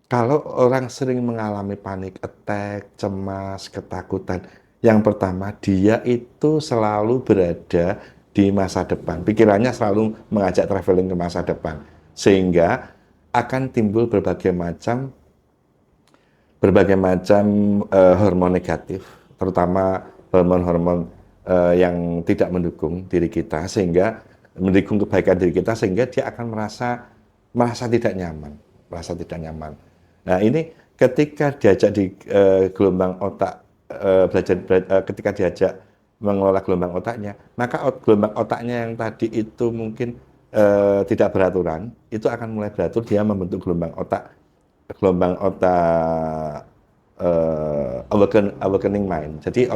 Kalau orang sering mengalami panic attack, cemas, ketakutan, yang pertama dia itu selalu berada di masa depan. Pikirannya selalu mengajak traveling ke masa depan. Sehingga akan timbul berbagai macam hormon negatif, terutama hormon-hormon yang tidak mendukung diri kita, sehingga mendukung kebaikan diri kita, sehingga dia akan merasa tidak nyaman, merasa tidak nyaman. Nah ini ketika diajak di gelombang otak ketika diajak mengelola gelombang otaknya, maka gelombang otaknya yang tadi itu mungkin tidak beraturan, itu akan mulai beratur, dia membentuk gelombang otak awakening mind. Jadi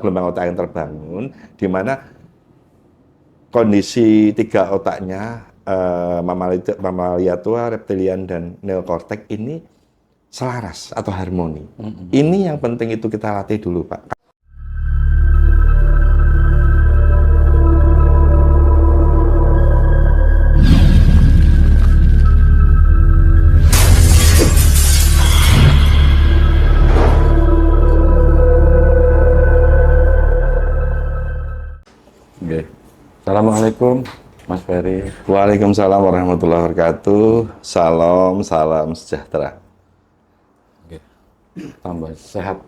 gelombang otak yang terbangun, di mana kondisi tiga otaknya, mamalia tua, reptilian, dan neokortek ini selaras atau harmoni. Ini yang penting itu kita latih dulu, Pak. Oke. Assalamualaikum, Mas Ferry. Waalaikumsalam warahmatullahi wabarakatuh. Salam sejahtera. Oke. Tambah sehat,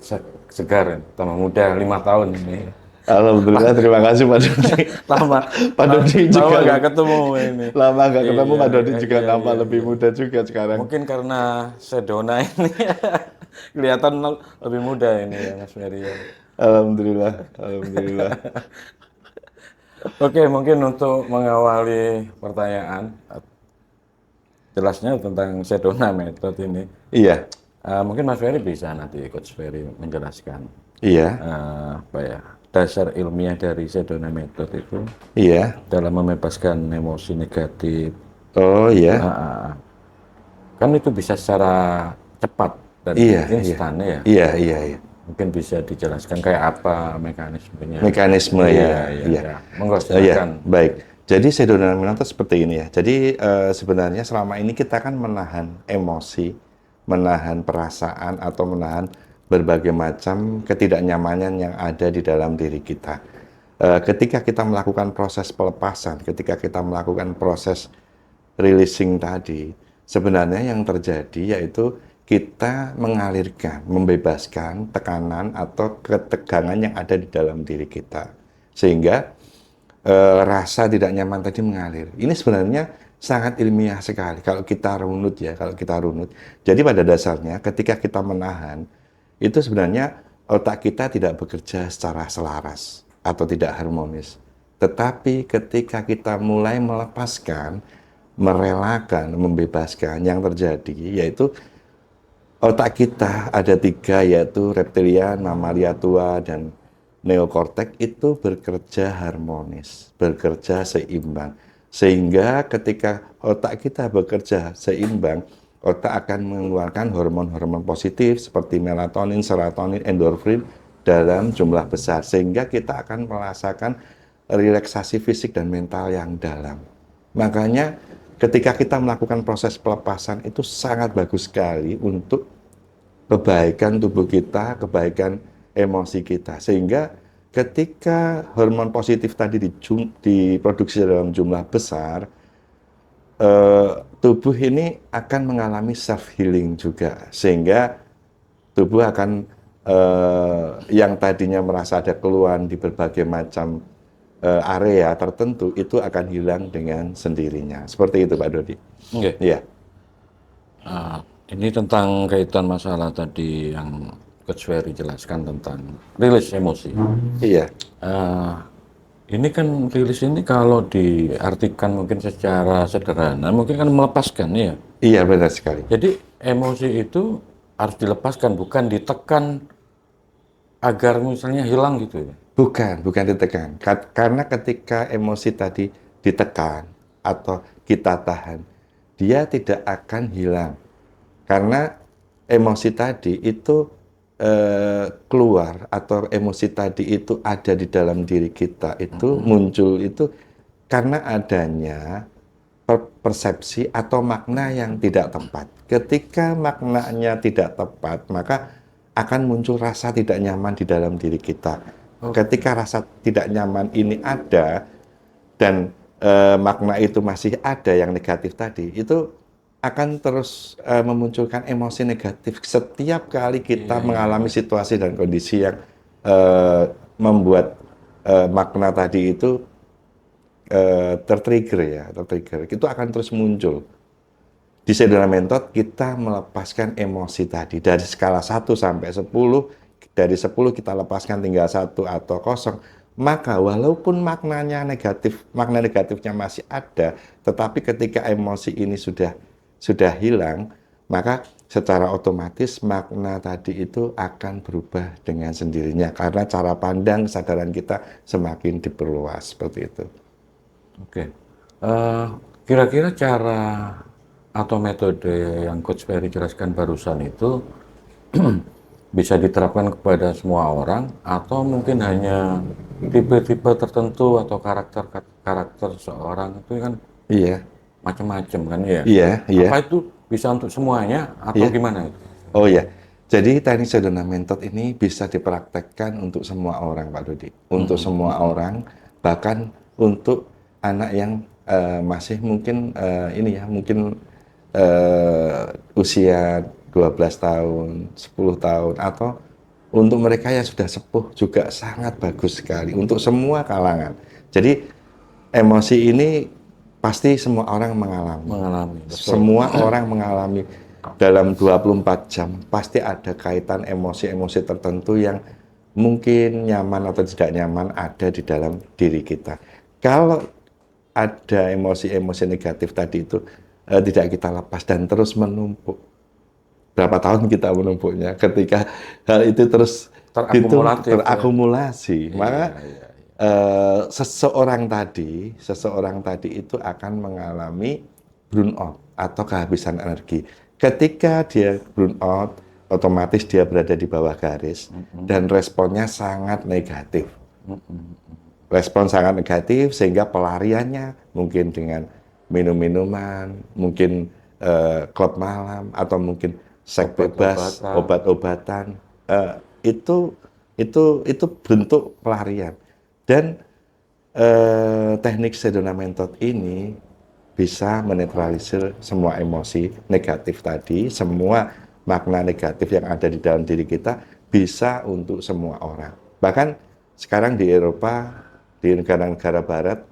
segar, ya. Tambah muda 5 tahun ini. Alhamdulillah, terima kasih Pak Dodi. Lama, Pak Dodi juga lama nggak ketemu ini. lama nggak ketemu, Pak Dodi juga Iya, nampak iya, lebih iya. muda juga sekarang. Mungkin karena Sedona ini kelihatan lebih muda ini ya, Mas Ferry. Ya. Alhamdulillah, alhamdulillah. Oke, mungkin untuk mengawali pertanyaan, jelasnya tentang Sedona Method ini. Iya, Mungkin Mas Ferry bisa nanti Coach Ferry menjelaskan iya, apa ya, dasar ilmiah dari Sedona Method itu iya. dalam membebaskan emosi negatif. Oh iya, Kan itu bisa secara cepat dan iya, iya, instan ya. iya, iya, iya. Mungkin bisa dijelaskan kayak apa mekanismenya. Mekanisme ya, Iya, iya. iya. Monggo Oh, iya, silakan. baik. Jadi Sedona Method seperti ini ya. Jadi sebenarnya selama ini kita kan menahan emosi, menahan perasaan, atau menahan berbagai macam ketidaknyamanan yang ada di dalam diri kita. Ketika kita melakukan proses pelepasan, ketika kita melakukan proses releasing tadi, sebenarnya yang terjadi yaitu kita mengalirkan, membebaskan tekanan atau ketegangan yang ada di dalam diri kita. Sehingga rasa tidak nyaman tadi mengalir. Ini sebenarnya sangat ilmiah sekali kalau kita runut ya, kalau kita runut. Jadi pada dasarnya ketika kita menahan, itu sebenarnya otak kita tidak bekerja secara selaras atau tidak harmonis. Tetapi ketika kita mulai melepaskan, merelakan, membebaskan, yang terjadi yaitu otak kita ada tiga, yaitu reptilian, mamalia tua, dan neokortek, itu bekerja harmonis, bekerja seimbang. Sehingga ketika otak kita bekerja seimbang, otak akan mengeluarkan hormon-hormon positif seperti melatonin, serotonin, endorfin dalam jumlah besar. Sehingga kita akan merasakan relaksasi fisik dan mental yang dalam. Makanya ketika kita melakukan proses pelepasan itu sangat bagus sekali untuk kebaikan tubuh kita, kebaikan emosi kita. Sehingga ketika hormon positif tadi diproduksi dalam jumlah besar, tubuh ini akan mengalami self healing juga. Sehingga tubuh akan yang tadinya merasa ada keluhan di berbagai macam area tertentu, itu akan hilang dengan sendirinya. Seperti itu Pak Dodi. Oke. Iya. Ini tentang kaitan masalah tadi yang Coach Ferry jelaskan tentang rilis emosi. Iya. Ini kan rilis ini kalau diartikan mungkin secara sederhana, mungkin kan melepaskan ya. Iya, benar sekali. Jadi emosi itu harus dilepaskan, bukan ditekan agar misalnya hilang gitu ya. Bukan ditekan. Karena ketika emosi tadi ditekan atau kita tahan, dia tidak akan hilang. Karena emosi tadi itu keluar, atau emosi tadi itu ada di dalam diri kita, itu muncul itu karena adanya persepsi atau makna yang tidak tepat. Ketika maknanya tidak tepat, maka akan muncul rasa tidak nyaman di dalam diri kita. Ketika rasa tidak nyaman ini ada dan makna itu masih ada yang negatif tadi, itu akan terus memunculkan emosi negatif setiap kali kita mengalami situasi dan kondisi yang membuat makna tadi itu tertrigger, itu akan terus muncul. Di Sedona Method kita melepaskan emosi tadi dari skala 1 sampai 10, dari 10 kita lepaskan tinggal 1 atau kosong, maka walaupun maknanya negatif, makna negatifnya masih ada, tetapi ketika emosi ini sudah hilang, maka secara otomatis makna tadi itu akan berubah dengan sendirinya karena cara pandang kesadaran kita semakin diperluas seperti itu. Oke. Kira-kira cara atau metode yang Coach Ferry jelaskan barusan itu bisa diterapkan kepada semua orang atau mungkin hanya tipe-tipe tertentu atau karakter seorang itu kan Iya, macam-macam kan ya? iya. Apa itu bisa untuk semuanya atau Iya. gimana itu? Oh ya, jadi teknik Sedona Method ini bisa dipraktekkan untuk semua orang, Pak Dodi. Untuk semua orang, bahkan untuk anak yang masih mungkin mungkin usia 12 tahun, 10 tahun, atau untuk mereka yang sudah sepuh juga sangat bagus sekali untuk semua kalangan. Jadi emosi ini pasti semua orang mengalami. Mengalami, betul. Semua orang mengalami dalam 24 jam pasti ada kaitan emosi-emosi tertentu yang mungkin nyaman atau tidak nyaman ada di dalam diri kita. Kalau ada emosi-emosi negatif tadi itu tidak kita lepas dan terus menumpuk. Berapa tahun kita menumpuknya ketika hal itu terus Terakumulatif, terakumulasi, ya. maka Iya. seseorang tadi itu akan mengalami burnout atau kehabisan energi. Ketika dia burnout, otomatis dia berada di bawah garis dan responnya sangat negatif. Respon sangat negatif sehingga pelariannya mungkin dengan minum-minuman, mungkin klub malam atau mungkin seks bebas, obat-obatan. Itu bentuk pelarian. Dan teknik Sedona Method ini bisa menetralisir semua emosi negatif tadi, semua makna negatif yang ada di dalam diri kita bisa untuk semua orang. Bahkan sekarang di Eropa, di negara-negara Barat,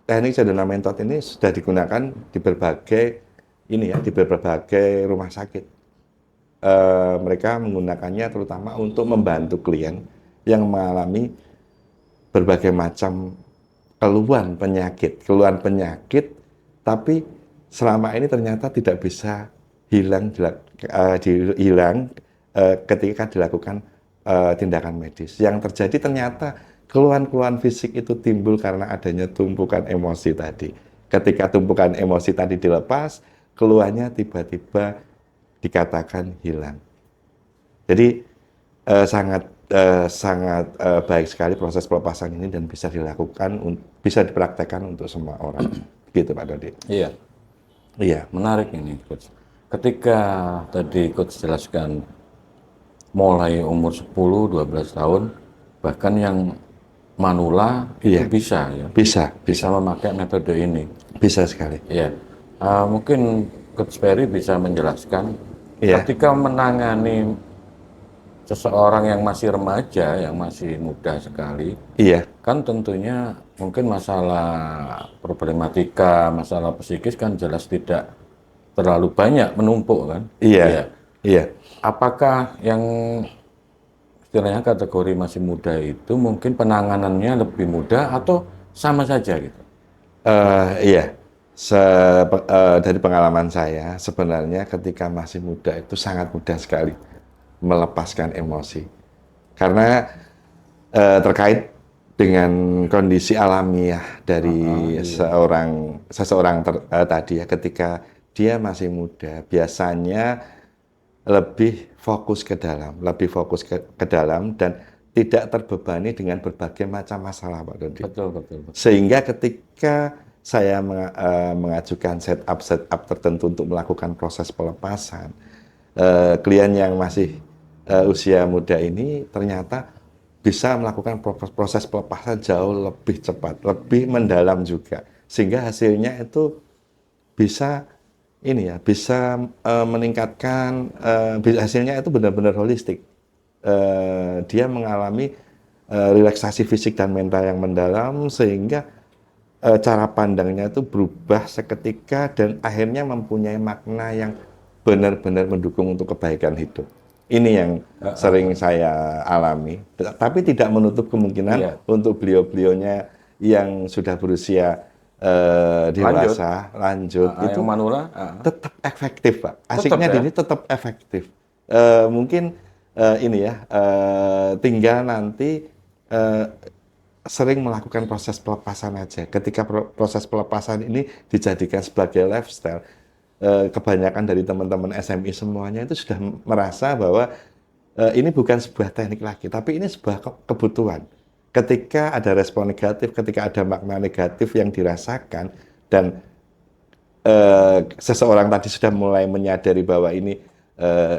teknik Sedona Method ini sudah digunakan di berbagai rumah sakit. Mereka menggunakannya terutama untuk membantu klien yang mengalami berbagai macam keluhan penyakit, tapi selama ini ternyata tidak bisa hilang ketika dilakukan tindakan medis. Yang terjadi ternyata keluhan-keluhan fisik itu timbul karena adanya tumpukan emosi tadi. Ketika tumpukan emosi tadi dilepas, keluhannya tiba-tiba dikatakan hilang. Jadi sangat baik sekali proses pelepasan ini dan bisa dipraktekkan untuk semua orang. Gitu Pak Dodi. Iya. Iya. Menarik ini, Coach. Ketika tadi Coach jelaskan mulai umur 10-12 tahun, bahkan yang manula itu bisa ya? Bisa memakai metode ini. Bisa sekali. Iya. Mungkin Coach Ferry bisa menjelaskan ketika menangani seseorang yang masih remaja, yang masih muda sekali, kan tentunya mungkin masalah problematika, masalah psikis kan jelas tidak terlalu banyak menumpuk kan? Iya. Apakah yang istilahnya kategori masih muda itu mungkin penanganannya lebih mudah atau sama saja gitu? Iya. Dari pengalaman saya, sebenarnya ketika masih muda itu sangat mudah sekali melepaskan emosi. Karena terkait dengan kondisi alamiah dari seseorang tadi ya, ketika dia masih muda, biasanya lebih fokus ke dalam dan tidak terbebani dengan berbagai macam masalah, Pak Dodi. Betul. Sehingga ketika saya mengajukan setup tertentu untuk melakukan proses pelepasan, klien yang masih usia muda ini ternyata bisa melakukan proses pelepasan jauh lebih cepat, lebih mendalam juga, sehingga hasilnya itu bisa bisa meningkatkan, hasilnya itu benar-benar holistik. Dia mengalami relaksasi fisik dan mental yang mendalam, sehingga cara pandangnya itu berubah seketika dan akhirnya mempunyai makna yang benar-benar mendukung untuk kebaikan hidup. Ini yang sering saya alami, tapi tidak menutup kemungkinan untuk beliau-beliaunya yang sudah berusia dewasa, lanjut itu manula, tetap efektif, Pak. Asiknya di sini tetap efektif. Mungkin tinggal nanti sering melakukan proses pelepasan aja. Ketika proses pelepasan ini dijadikan sebagai lifestyle, kebanyakan dari teman-teman SMI semuanya itu sudah merasa bahwa ini bukan sebuah teknik lagi, tapi ini sebuah kebutuhan. Ketika ada respon negatif, ketika ada makna negatif yang dirasakan, dan seseorang tadi sudah mulai menyadari bahwa ini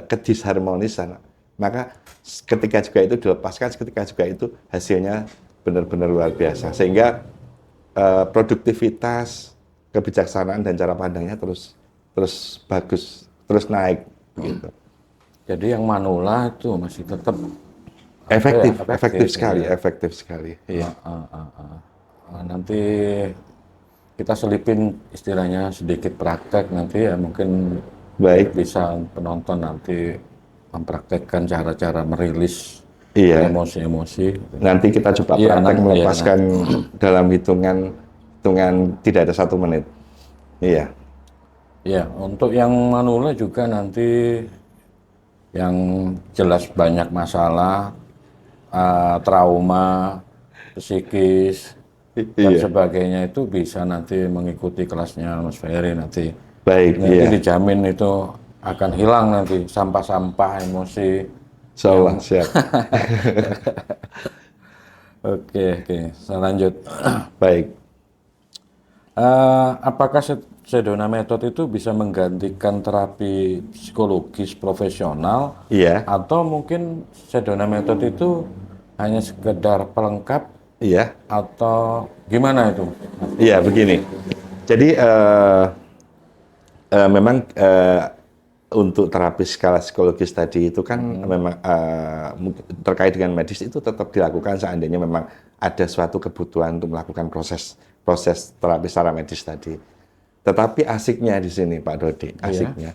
kedisharmonisan, maka ketika juga itu dilepaskan, ketika juga itu hasilnya benar-benar luar biasa, sehingga produktivitas, kebijaksanaan dan cara pandangnya terus bagus, terus naik gitu. Jadi yang manula itu masih tetap efektif sekali. Iya. Nanti kita selipin istilahnya sedikit praktek nanti ya, mungkin baik bisa penonton nanti mempraktekkan cara-cara merilis emosi-emosi. Nanti kita coba praktek melepaskan dalam hitungan tidak ada 1 menit. Iya. Ya, untuk yang manula juga nanti yang jelas banyak masalah, trauma, psikis, dan sebagainya itu bisa nanti mengikuti kelasnya Mas Ferry nanti. Baik, nanti dijamin itu akan hilang nanti sampah-sampah emosi. Insyaallah, siap. Oke, saya lanjut. Baik. Apakah Sedona Method itu bisa menggantikan terapi psikologis profesional? Iya. Atau mungkin Sedona Method itu hanya sekedar pelengkap? Iya. Atau gimana itu? Iya, begini. Jadi memang untuk terapi skala psikologis tadi itu kan memang terkait dengan medis itu tetap dilakukan seandainya memang ada suatu kebutuhan untuk melakukan proses terapi secara medis tadi. Tetapi asiknya di sini Pak Dodi, asiknya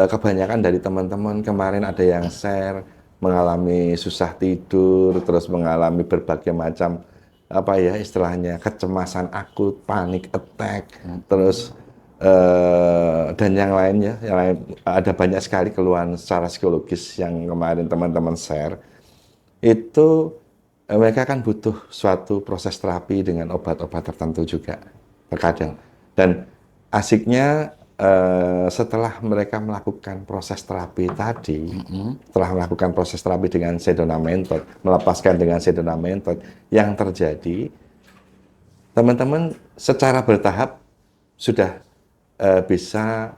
kebanyakan dari teman-teman kemarin ada yang share mengalami susah tidur, terus mengalami berbagai macam istilahnya kecemasan akut, panic attack, terus dan yang lainnya, ada banyak sekali keluhan secara psikologis yang kemarin teman-teman share. Itu mereka kan butuh suatu proses terapi dengan obat-obat tertentu juga terkadang. Dan asiknya setelah mereka melakukan proses terapi tadi, setelah melakukan proses terapi dengan Sedona Method, melepaskan dengan Sedona Method, yang terjadi teman-teman secara bertahap sudah bisa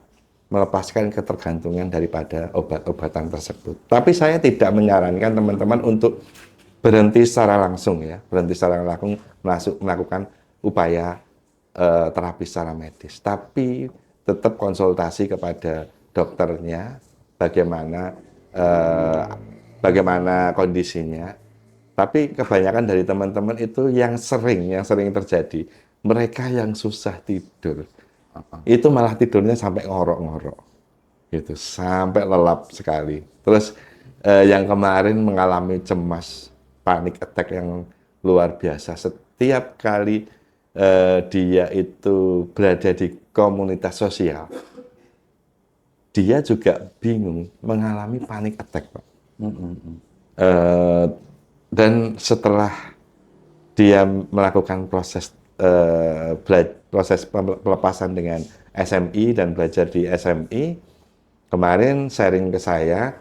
melepaskan ketergantungan daripada obat-obatan tersebut. Tapi saya tidak menyarankan teman-teman untuk berhenti secara langsung melakukan upaya terapi secara medis. Tapi tetap konsultasi kepada dokternya bagaimana kondisinya. Tapi kebanyakan dari teman-teman itu yang sering terjadi, mereka yang susah tidur. Itu malah tidurnya sampai ngorok-ngorok gitu, sampai lelap sekali. Terus yang kemarin mengalami cemas, panic attack yang luar biasa. Setiap kali dia itu berada di komunitas sosial, dia juga bingung, mengalami panic attack, Pak. Dan setelah dia melakukan proses pelepasan dengan SMI dan belajar di SMI, kemarin sharing ke saya,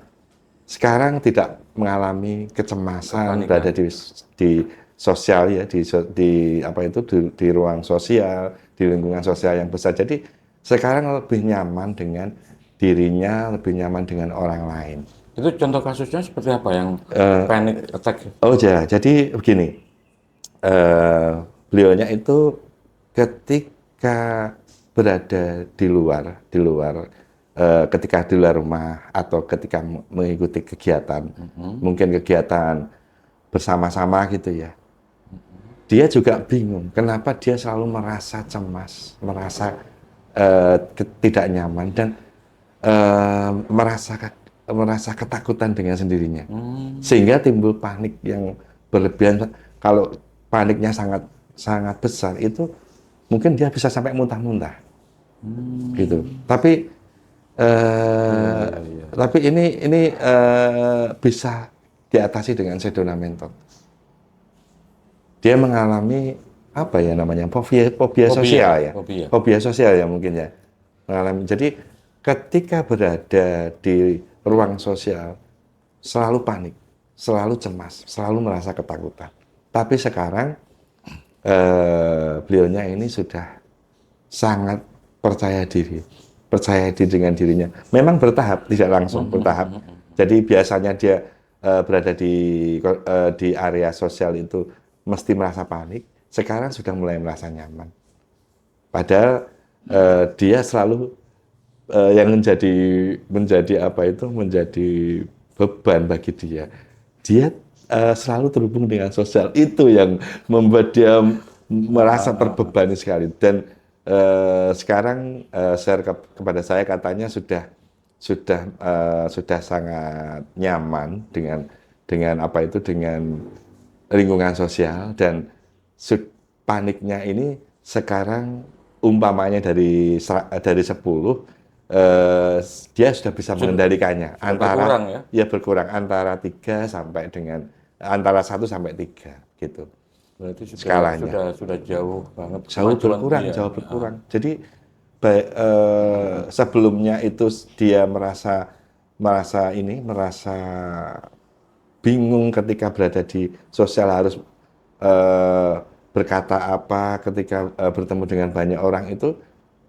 sekarang tidak mengalami kecemasan, berada di sosial ya, di apa itu di ruang sosial, di lingkungan sosial yang besar. Jadi sekarang lebih nyaman dengan dirinya, lebih nyaman dengan orang lain. Itu contoh kasusnya seperti apa yang panic attack? Oh ya, jadi begini, beliaunya itu ketika berada di luar, ketika di luar rumah atau ketika mengikuti kegiatan, mungkin kegiatan bersama-sama gitu ya, dia juga bingung kenapa dia selalu merasa cemas, merasa tidak nyaman dan merasa ketakutan dengan sendirinya, sehingga timbul panik yang berlebihan. Kalau paniknya sangat besar itu mungkin dia bisa sampai muntah-muntah, gitu. Tapi tapi ini bisa diatasi dengan sedona mentok. Dia mengalami apa ya namanya fobia sosial ya, fobia sosial ya mungkin ya, mengalami. Jadi ketika berada di ruang sosial selalu panik, selalu cemas, selalu merasa ketakutan. Tapi sekarang beliaunya ini sudah sangat percaya diri dengan dirinya. Memang bertahap, tidak langsung bertahap. Jadi biasanya dia berada di area sosial itu mesti merasa panik. Sekarang sudah mulai merasa nyaman. Padahal dia selalu yang menjadi beban bagi dia. Dia selalu terhubung dengan sosial, itu yang membuat dia merasa terbebani sekali. Dan sekarang share kepada saya katanya sudah sangat nyaman dengan lingkungan sosial, dan paniknya ini sekarang umpamanya dari 10 dia sudah bisa mengendalikannya, berkurang antara 3 sampai dengan antara 1 sampai 3 gitu. Berarti skalanya sudah jauh banget. Jauh berkurang. Jadi sebelumnya itu dia merasa bingung ketika berada di sosial, harus berkata apa ketika bertemu dengan banyak orang itu.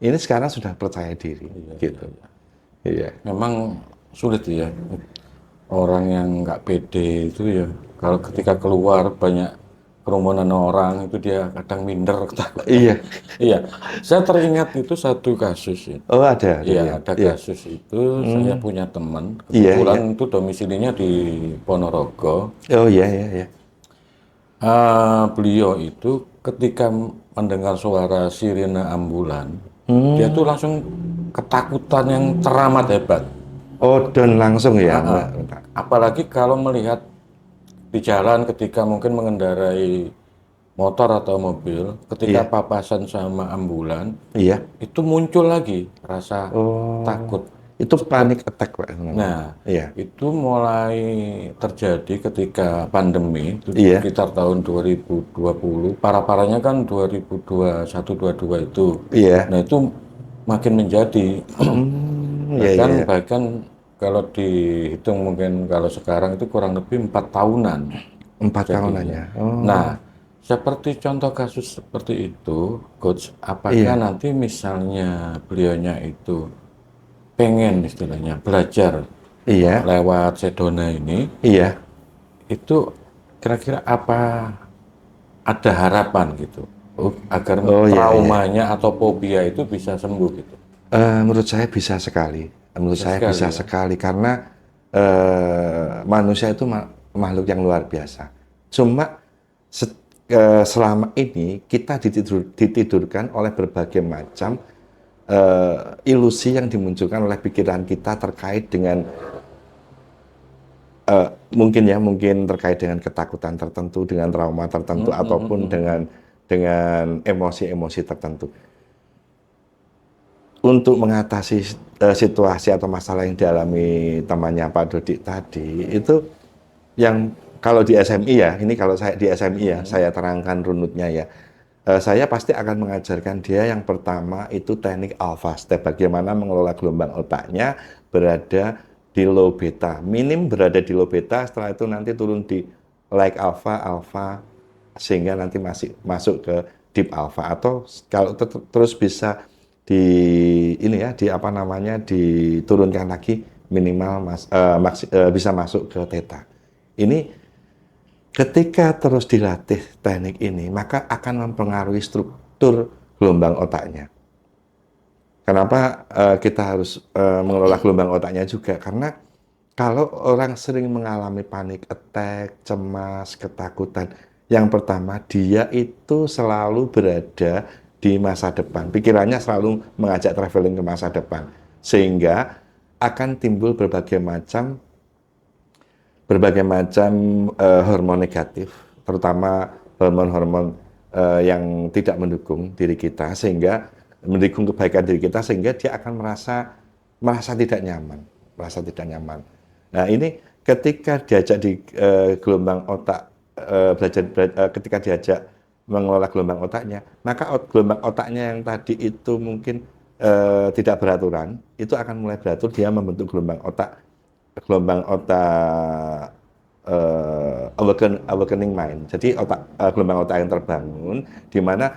Ini sekarang sudah percaya diri, gitu. Iya. Memang sulit ya, orang yang nggak pede itu ya, kalau ketika keluar banyak kerumunan orang itu dia kadang minder, ketakutan. Iya. Iya. Saya teringat itu satu kasus ya. Oh ada. Iya, ada kasus itu. Saya punya teman, kebetulan itu domisilinya di Ponorogo. Oh iya. Beliau itu ketika mendengar suara sirine ambulan, dia tuh langsung ketakutan yang teramat hebat. Oh, dan langsung ya. Apalagi kalau melihat di jalan ketika mungkin mengendarai motor atau mobil, ketika papasan sama ambulan, itu muncul lagi rasa takut. Itu panic attack, Pak. Nah, itu mulai terjadi ketika pandemi, itu sekitar tahun 2020. Parah-parahnya kan 2021-22 itu. Nah, itu makin menjadi. Bahkan kalau dihitung mungkin kalau sekarang itu kurang lebih 4 tahunan. 4 tahunan ya. Nah, seperti contoh kasus seperti itu, Coach, apakah nanti misalnya beliaunya itu pengen istilahnya belajar lewat sedona ini, itu kira-kira apa ada harapan gitu agar traumanya atau fobia itu bisa sembuh gitu? Menurut saya bisa sekali. Sekali karena manusia itu makhluk yang luar biasa. Cuma selama ini kita ditidurkan oleh berbagai macam ilusi yang dimunculkan oleh pikiran kita terkait dengan mungkin terkait dengan ketakutan tertentu, dengan trauma tertentu, ataupun dengan emosi-emosi tertentu. Untuk mengatasi situasi atau masalah yang dialami temannya Pak Dodi tadi, itu yang kalau di SMI ya, ini kalau saya di SMI ya, saya terangkan runutnya ya. Saya pasti akan mengajarkan dia yang pertama itu teknik alpha step, bagaimana mengelola gelombang otaknya berada di low beta, minim berada di low beta, setelah itu nanti turun di like alpha, sehingga nanti masih masuk ke deep alpha, atau kalau terus bisa diturunkan lagi minimal bisa masuk ke theta. Ini ketika terus dilatih teknik ini, maka akan mempengaruhi struktur gelombang otaknya. Kenapa kita harus mengelola gelombang otaknya juga? Karena kalau orang sering mengalami panic attack, cemas, ketakutan, yang pertama dia itu selalu berada di masa depan. Pikirannya selalu mengajak traveling ke masa depan. Sehingga akan timbul berbagai macam hormon negatif, terutama hormon-hormon yang tidak mendukung diri kita, sehingga mendukung kebaikan diri kita, sehingga dia akan merasa tidak nyaman. Nah, ini ketika diajak di gelombang otak, ketika diajak mengelola gelombang otaknya, maka gelombang otaknya yang tadi itu mungkin tidak beraturan, itu akan mulai beratur, dia membentuk gelombang otak awakening mind. Jadi gelombang otak yang terbangun, di mana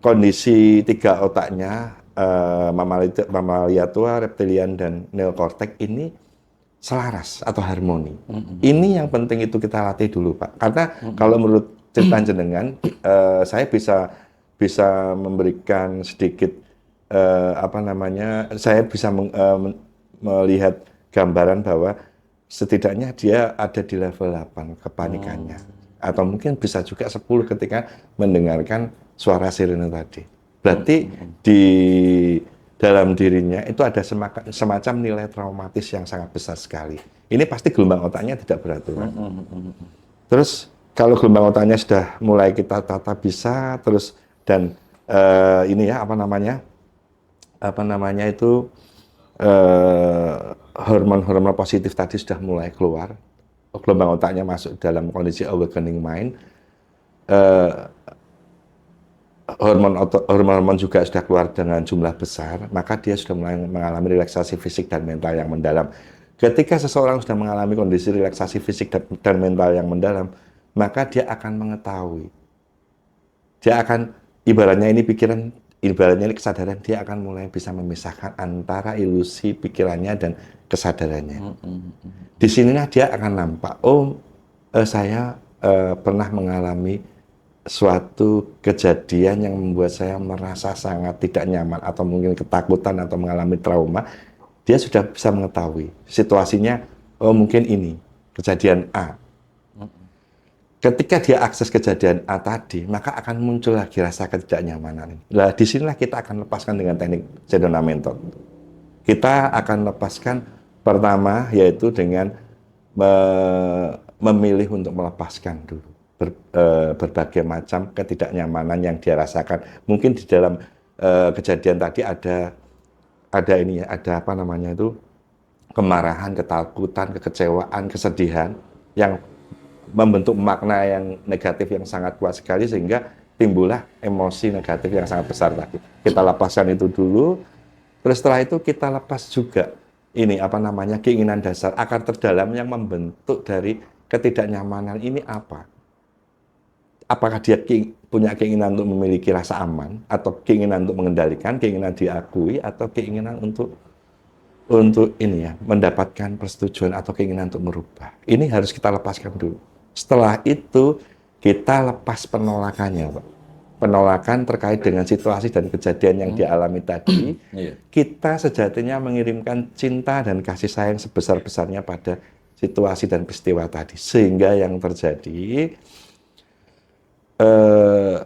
kondisi tiga otaknya, mamalia tua, reptilian, dan neokortek ini selaras atau harmoni. Ini yang penting itu kita latih dulu, Pak. Karena kalau menurut cerita jenengan, saya bisa memberikan sedikit saya bisa melihat gambaran bahwa setidaknya dia ada di level 8 kepanikannya. Atau mungkin bisa juga 10 ketika mendengarkan suara sirene tadi. Berarti di dalam dirinya itu ada semacam nilai traumatis yang sangat besar sekali. Ini pasti gelombang otaknya tidak beraturan. Terus kalau gelombang otaknya sudah mulai kita tata bisa, terus dan hormon-hormon positif tadi sudah mulai keluar, gelombang otaknya masuk dalam kondisi awakening mind, hormon juga sudah keluar dengan jumlah besar, maka dia sudah mulai mengalami relaksasi fisik dan mental yang mendalam. Ketika seseorang sudah mengalami kondisi relaksasi fisik dan mental yang mendalam, maka dia akan mengetahui. Dia akan, ibaratnya ini kesadaran, dia akan mulai bisa memisahkan antara ilusi pikirannya dan kesadarannya. Disinilah dia akan nampak, saya pernah mengalami suatu kejadian yang membuat saya merasa sangat tidak nyaman atau mungkin ketakutan atau mengalami trauma. Dia sudah bisa mengetahui situasinya, mungkin ini kejadian A. Ketika dia akses kejadian A tadi, maka akan muncul lagi rasa ketidaknyamanan. Nah, disinilah kita akan lepaskan dengan teknik Sedona Method. Kita akan lepaskan pertama yaitu dengan memilih untuk melepaskan dulu berbagai macam ketidaknyamanan yang dia rasakan. Mungkin di dalam kejadian tadi ada kemarahan, ketakutan, kekecewaan, kesedihan yang membentuk makna yang negatif yang sangat kuat sekali, sehingga timbullah emosi negatif yang sangat besar tadi. Kita lepaskan itu dulu, terus setelah itu kita lepas juga keinginan dasar, akar terdalam yang membentuk dari ketidaknyamanan ini apa? Apakah dia punya keinginan untuk memiliki rasa aman, atau keinginan untuk mengendalikan, keinginan diakui, atau keinginan untuk mendapatkan persetujuan atau keinginan untuk merubah. Ini harus kita lepaskan dulu. Setelah itu kita lepas penolakannya, Pak. Penolakan terkait dengan situasi dan kejadian yang dialami tadi. Kita sejatinya mengirimkan cinta dan kasih sayang sebesar-besarnya pada situasi dan peristiwa tadi, sehingga yang terjadi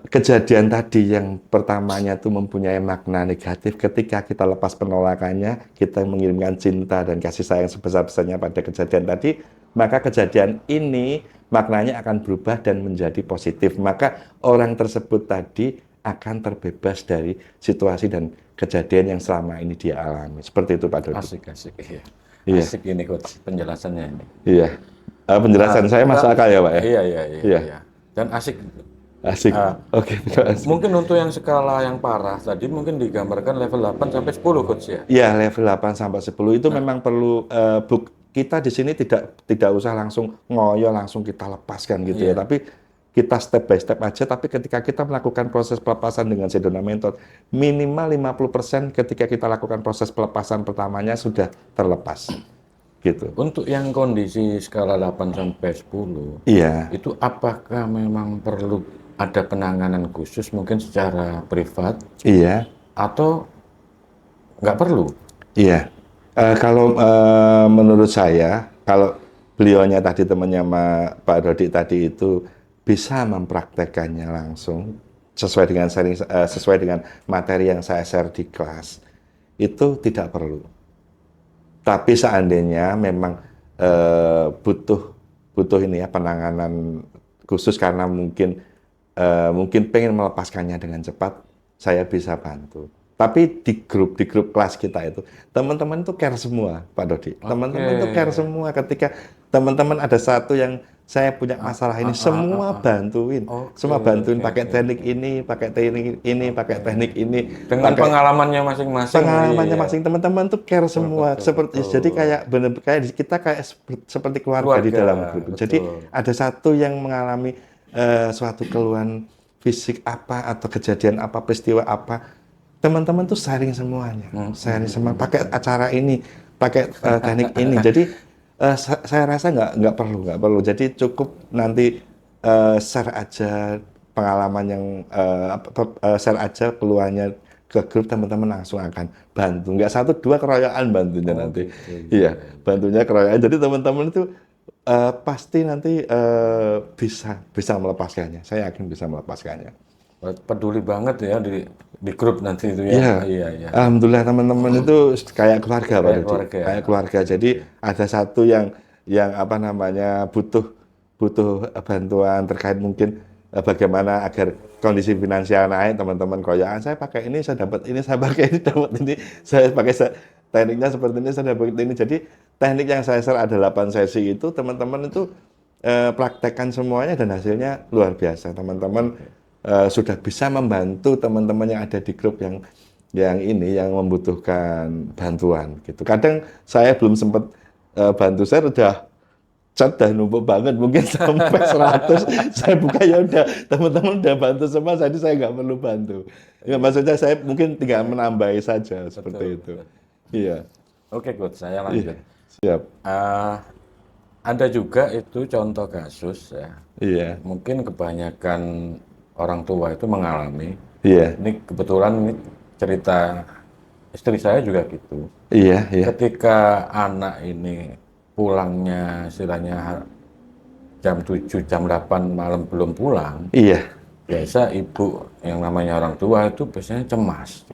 kejadian tadi yang pertamanya itu mempunyai makna negatif, ketika kita lepas penolakannya, kita mengirimkan cinta dan kasih sayang sebesar-besarnya pada kejadian tadi, maka kejadian ini maknanya akan berubah dan menjadi positif. Maka orang tersebut tadi akan terbebas dari situasi dan kejadian yang selama ini dia alami. Seperti itu, Pak Dodi. Asik, iya. Asik ini Coach penjelasannya ini. Iya. Penjelasan saya masuk akal ya, Pak ya? Iya. Dan asik. Oke. Mungkin untuk yang skala yang parah tadi mungkin digambarkan level 8 sampai 10 Coach ya. Iya, level 8 sampai 10 itu memang perlu kita di sini tidak usah langsung ngoyo, langsung kita lepaskan gitu ya, tapi kita step by step aja, tapi ketika kita melakukan proses pelepasan dengan Sedona Method, minimal 50% ketika kita lakukan proses pelepasan pertamanya sudah terlepas. Gitu. Untuk yang kondisi skala 8 sampai 10, iya. Itu apakah memang perlu ada penanganan khusus mungkin secara privat? Iya. Atau nggak perlu? Iya. Kalau menurut saya, kalau beliaunya tadi temannya Pak Dodi tadi itu bisa mempraktekannya langsung sesuai dengan sesuai dengan materi yang saya share di kelas, itu tidak perlu. Tapi seandainya memang butuh ini ya penanganan khusus karena mungkin pengen melepaskannya dengan cepat, saya bisa bantu. Tapi di grup kelas kita itu teman-teman itu care semua, Pak Dodi. Teman-teman itu care semua ketika teman-teman ada satu yang saya punya masalah ini, semua bantuin. Semua bantuin pakai teknik ini, pakai teknik ini, pakai teknik ini. Dengan pengalamannya masing-masing. Pengalamannya masing teman-teman tuh care semua. Seperti jadi kayak benar kayak kita kayak seperti keluarga di dalam grup. Jadi ada satu yang mengalami suatu keluhan fisik apa atau kejadian apa, peristiwa apa, teman-teman tuh sharing semuanya. Sharing semua pakai acara ini, pakai teknik ini. Jadi saya rasa nggak perlu. Jadi cukup nanti share aja pengalaman yang share aja keluhannya ke grup, teman-teman langsung akan bantu. Nggak 1, 2 keroyokan bantunya nanti. Gitu. Iya, bantunya keroyokan. Jadi teman-teman itu pasti nanti bisa melepaskannya. Saya yakin bisa melepaskannya. Peduli banget ya di grup nanti itu ya. Iya. Alhamdulillah teman-teman itu kayak keluarga, Pak Dodi. Kayak keluarga. Jadi ada satu yang apa namanya butuh bantuan terkait mungkin bagaimana agar kondisi finansial naik, teman-teman koyakan saya pakai ini, saya dapat ini, saya pakai ini, dapat ini, saya pakai tekniknya seperti ini, saya dapat ini. Jadi teknik yang saya share ada 8 sesi itu, teman-teman itu praktekkan semuanya dan hasilnya luar biasa. Teman-teman sudah bisa membantu teman-teman yang ada di grup yang membutuhkan bantuan gitu. Kadang saya belum sempat bantu, saya udah chat dah numpuk banget mungkin sampai 100. Saya buka ya udah teman-teman udah bantu semua, jadi saya nggak perlu bantu. Ya, maksudnya saya mungkin tinggal menambahi saja seperti itu. Iya. Oke, Coach, saya lanjut. Siap. Ada juga itu contoh kasus ya. Iya. Mungkin kebanyakan orang tua itu mengalami. Iya. Ini kebetulan ini cerita istri saya juga gitu. Iya. Ketika anak ini pulangnya istilahnya jam 7, jam 8 malam belum pulang. Iya. Biasa ibu yang namanya orang tua itu biasanya cemas.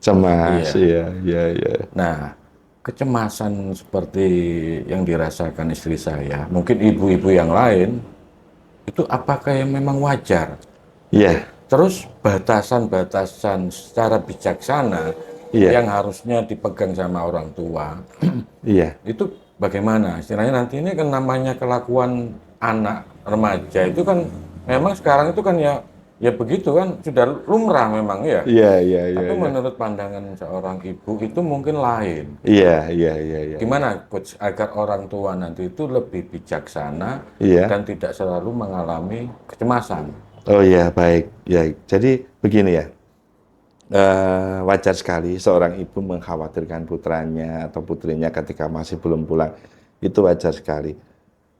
Iya. Nah, kecemasan seperti yang dirasakan istri saya, mungkin ibu-ibu yang lain, itu apakah yang memang wajar? Iya. Terus batasan-batasan secara bijaksana yang harusnya dipegang sama orang tua, itu bagaimana? Istilahnya nanti ini kan namanya kelakuan anak remaja itu kan memang sekarang itu kan ya begitu kan sudah lumrah memang ya. Iya. Tapi menurut pandangan seorang ibu itu mungkin lain. Iya. Gimana Coach agar orang tua nanti itu lebih bijaksana dan tidak selalu mengalami kecemasan? Oh iya, baik. Ya, jadi begini ya. Wajar sekali seorang ibu mengkhawatirkan putranya atau putrinya ketika masih belum pulang. Itu wajar sekali.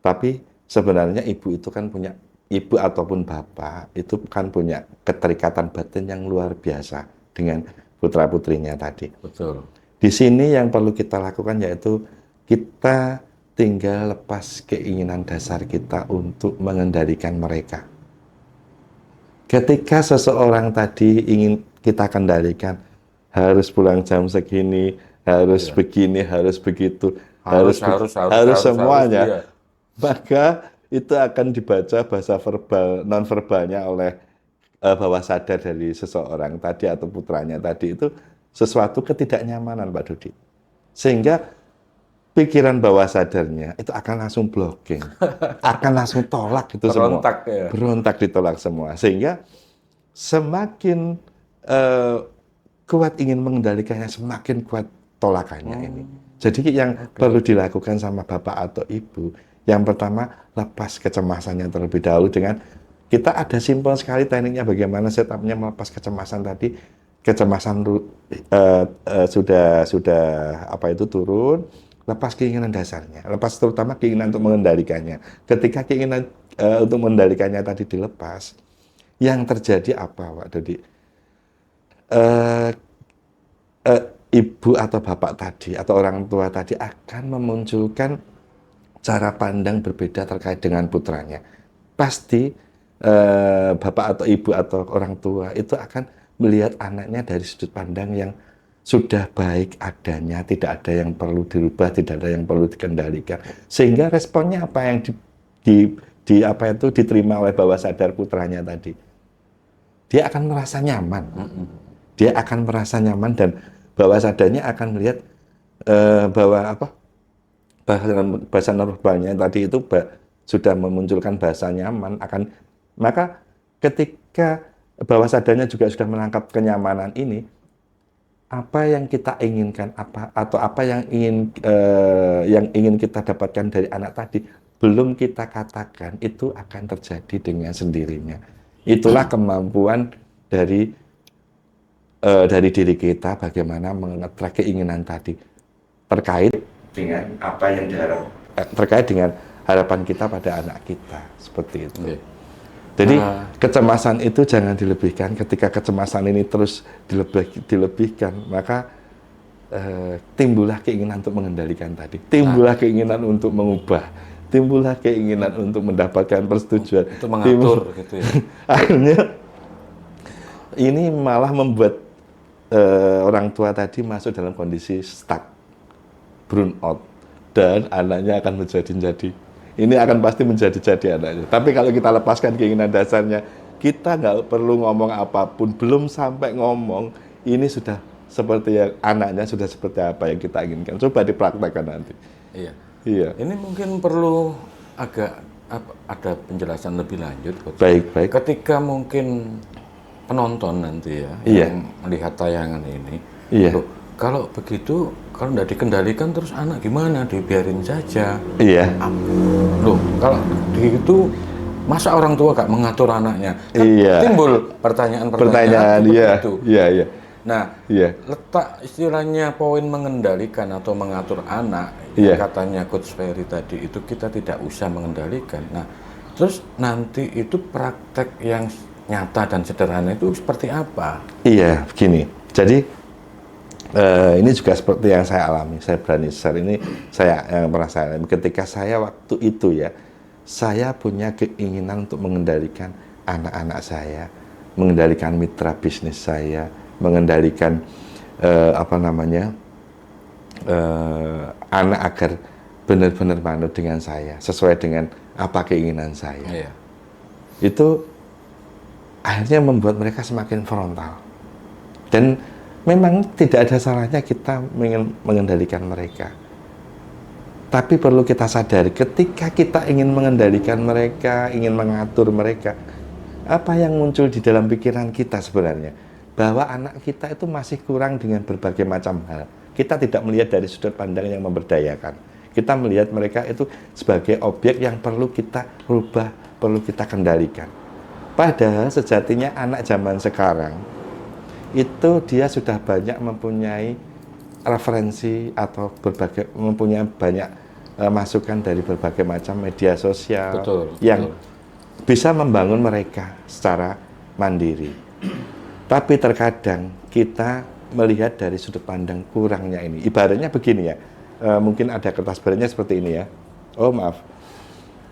Tapi sebenarnya ibu itu kan punya, ibu ataupun bapak itu kan punya keterikatan batin yang luar biasa dengan putra-putrinya tadi. Betul. Di sini yang perlu kita lakukan yaitu kita tinggal lepas keinginan dasar kita untuk mengendalikan mereka. Ketika seseorang tadi ingin kita kendalikan, harus pulang jam segini, harus begini, harus begitu, harus semuanya, maka itu akan dibaca bahasa verbal, non-verbalnya oleh bawah sadar dari seseorang tadi atau putranya tadi itu sesuatu ketidaknyamanan, Pak Dodi. Sehingga pikiran bawah sadarnya itu akan langsung blocking, akan langsung tolak itu semua, berontak ditolak semua, sehingga semakin kuat ingin mengendalikannya, semakin kuat tolakannya ini. Jadi yang perlu dilakukan sama bapak atau ibu, yang pertama lepas kecemasannya terlebih dahulu dengan Kita ada simpel sekali tekniknya bagaimana setupnya melepas kecemasan tadi. Kecemasan sudah apa itu turun, lepas keinginan dasarnya, lepas terutama keinginan untuk mengendalikannya. Ketika keinginan untuk mengendalikannya tadi dilepas, yang terjadi apa, Pak Dodi? Ibu atau bapak tadi atau orang tua tadi akan memunculkan cara pandang berbeda terkait dengan putranya. Pasti bapak atau ibu atau orang tua itu akan melihat anaknya dari sudut pandang yang sudah baik adanya, tidak ada yang perlu dirubah, tidak ada yang perlu dikendalikan. Sehingga responnya apa yang diterima oleh bawah sadar putranya tadi, dia akan merasa nyaman. Dia akan merasa nyaman dan bawah sadarnya akan melihat bahwa bahasa nonverbalnya tadi itu sudah memunculkan bahasa nyaman maka ketika bawah sadarnya juga sudah menangkap kenyamanan ini, apa yang kita inginkan apa yang ingin kita dapatkan dari anak tadi belum kita katakan, itu akan terjadi dengan sendirinya. Itulah kemampuan dari diri kita bagaimana mengetrack keinginan tadi terkait dengan apa yang terkait dengan harapan kita pada anak kita, seperti itu. Okay. Jadi kecemasan itu jangan dilebihkan. Ketika kecemasan ini terus dilebihkan, maka timbullah keinginan untuk mengendalikan tadi, timbullah keinginan untuk mengubah, timbullah keinginan untuk mendapatkan persetujuan, untuk mengatur gitu ya. Akhirnya ini malah membuat orang tua tadi masuk dalam kondisi stuck, burn out, dan anaknya akan menjadi ini akan pasti menjadi anaknya. Tapi kalau kita lepaskan keinginan dasarnya, kita nggak perlu ngomong apapun, belum sampai ngomong, ini sudah seperti yang anaknya sudah seperti apa yang kita inginkan. Coba dipraktekkan nanti. Iya. Iya. Ini mungkin perlu ada penjelasan lebih lanjut. Baik. Ketika mungkin penonton nanti ya, yang melihat tayangan ini, loh, kalau begitu, kalau tidak dikendalikan terus anak gimana? Dibiarin saja. Iya. Loh, kalau begitu, masa orang tua gak mengatur anaknya? Kan timbul pertanyaan itu. Iya. Nah, letak istilahnya poin mengendalikan atau mengatur anak, katanya Coach Ferry tadi, itu kita tidak usah mengendalikan. Nah, terus nanti itu praktek yang nyata dan sederhana itu seperti apa? Iya, begini. Jadi ini juga seperti yang saya alami. Saya berani share ini, yang pernah saya alami. Ketika saya waktu itu saya punya keinginan untuk mengendalikan anak-anak saya, mengendalikan mitra bisnis saya, mengendalikan anak agar benar-benar manut dengan saya, sesuai dengan apa keinginan saya. Iya. Itu akhirnya membuat mereka semakin frontal. Dan memang tidak ada salahnya kita mengendalikan mereka. Tapi perlu kita sadari, ketika kita ingin mengendalikan mereka, ingin mengatur mereka, apa yang muncul di dalam pikiran kita sebenarnya? Bahwa anak kita itu masih kurang dengan berbagai macam hal. Kita tidak melihat dari sudut pandang yang memberdayakan. Kita melihat mereka itu sebagai objek yang perlu kita rubah, perlu kita kendalikan. Padahal sejatinya anak zaman sekarang itu dia sudah banyak mempunyai referensi atau mempunyai banyak masukan dari berbagai macam media sosial yang bisa membangun mereka secara mandiri. Tapi terkadang kita melihat dari sudut pandang kurangnya ini. Ibaratnya begini ya, mungkin ada kertas barannya seperti ini ya. Oh maaf.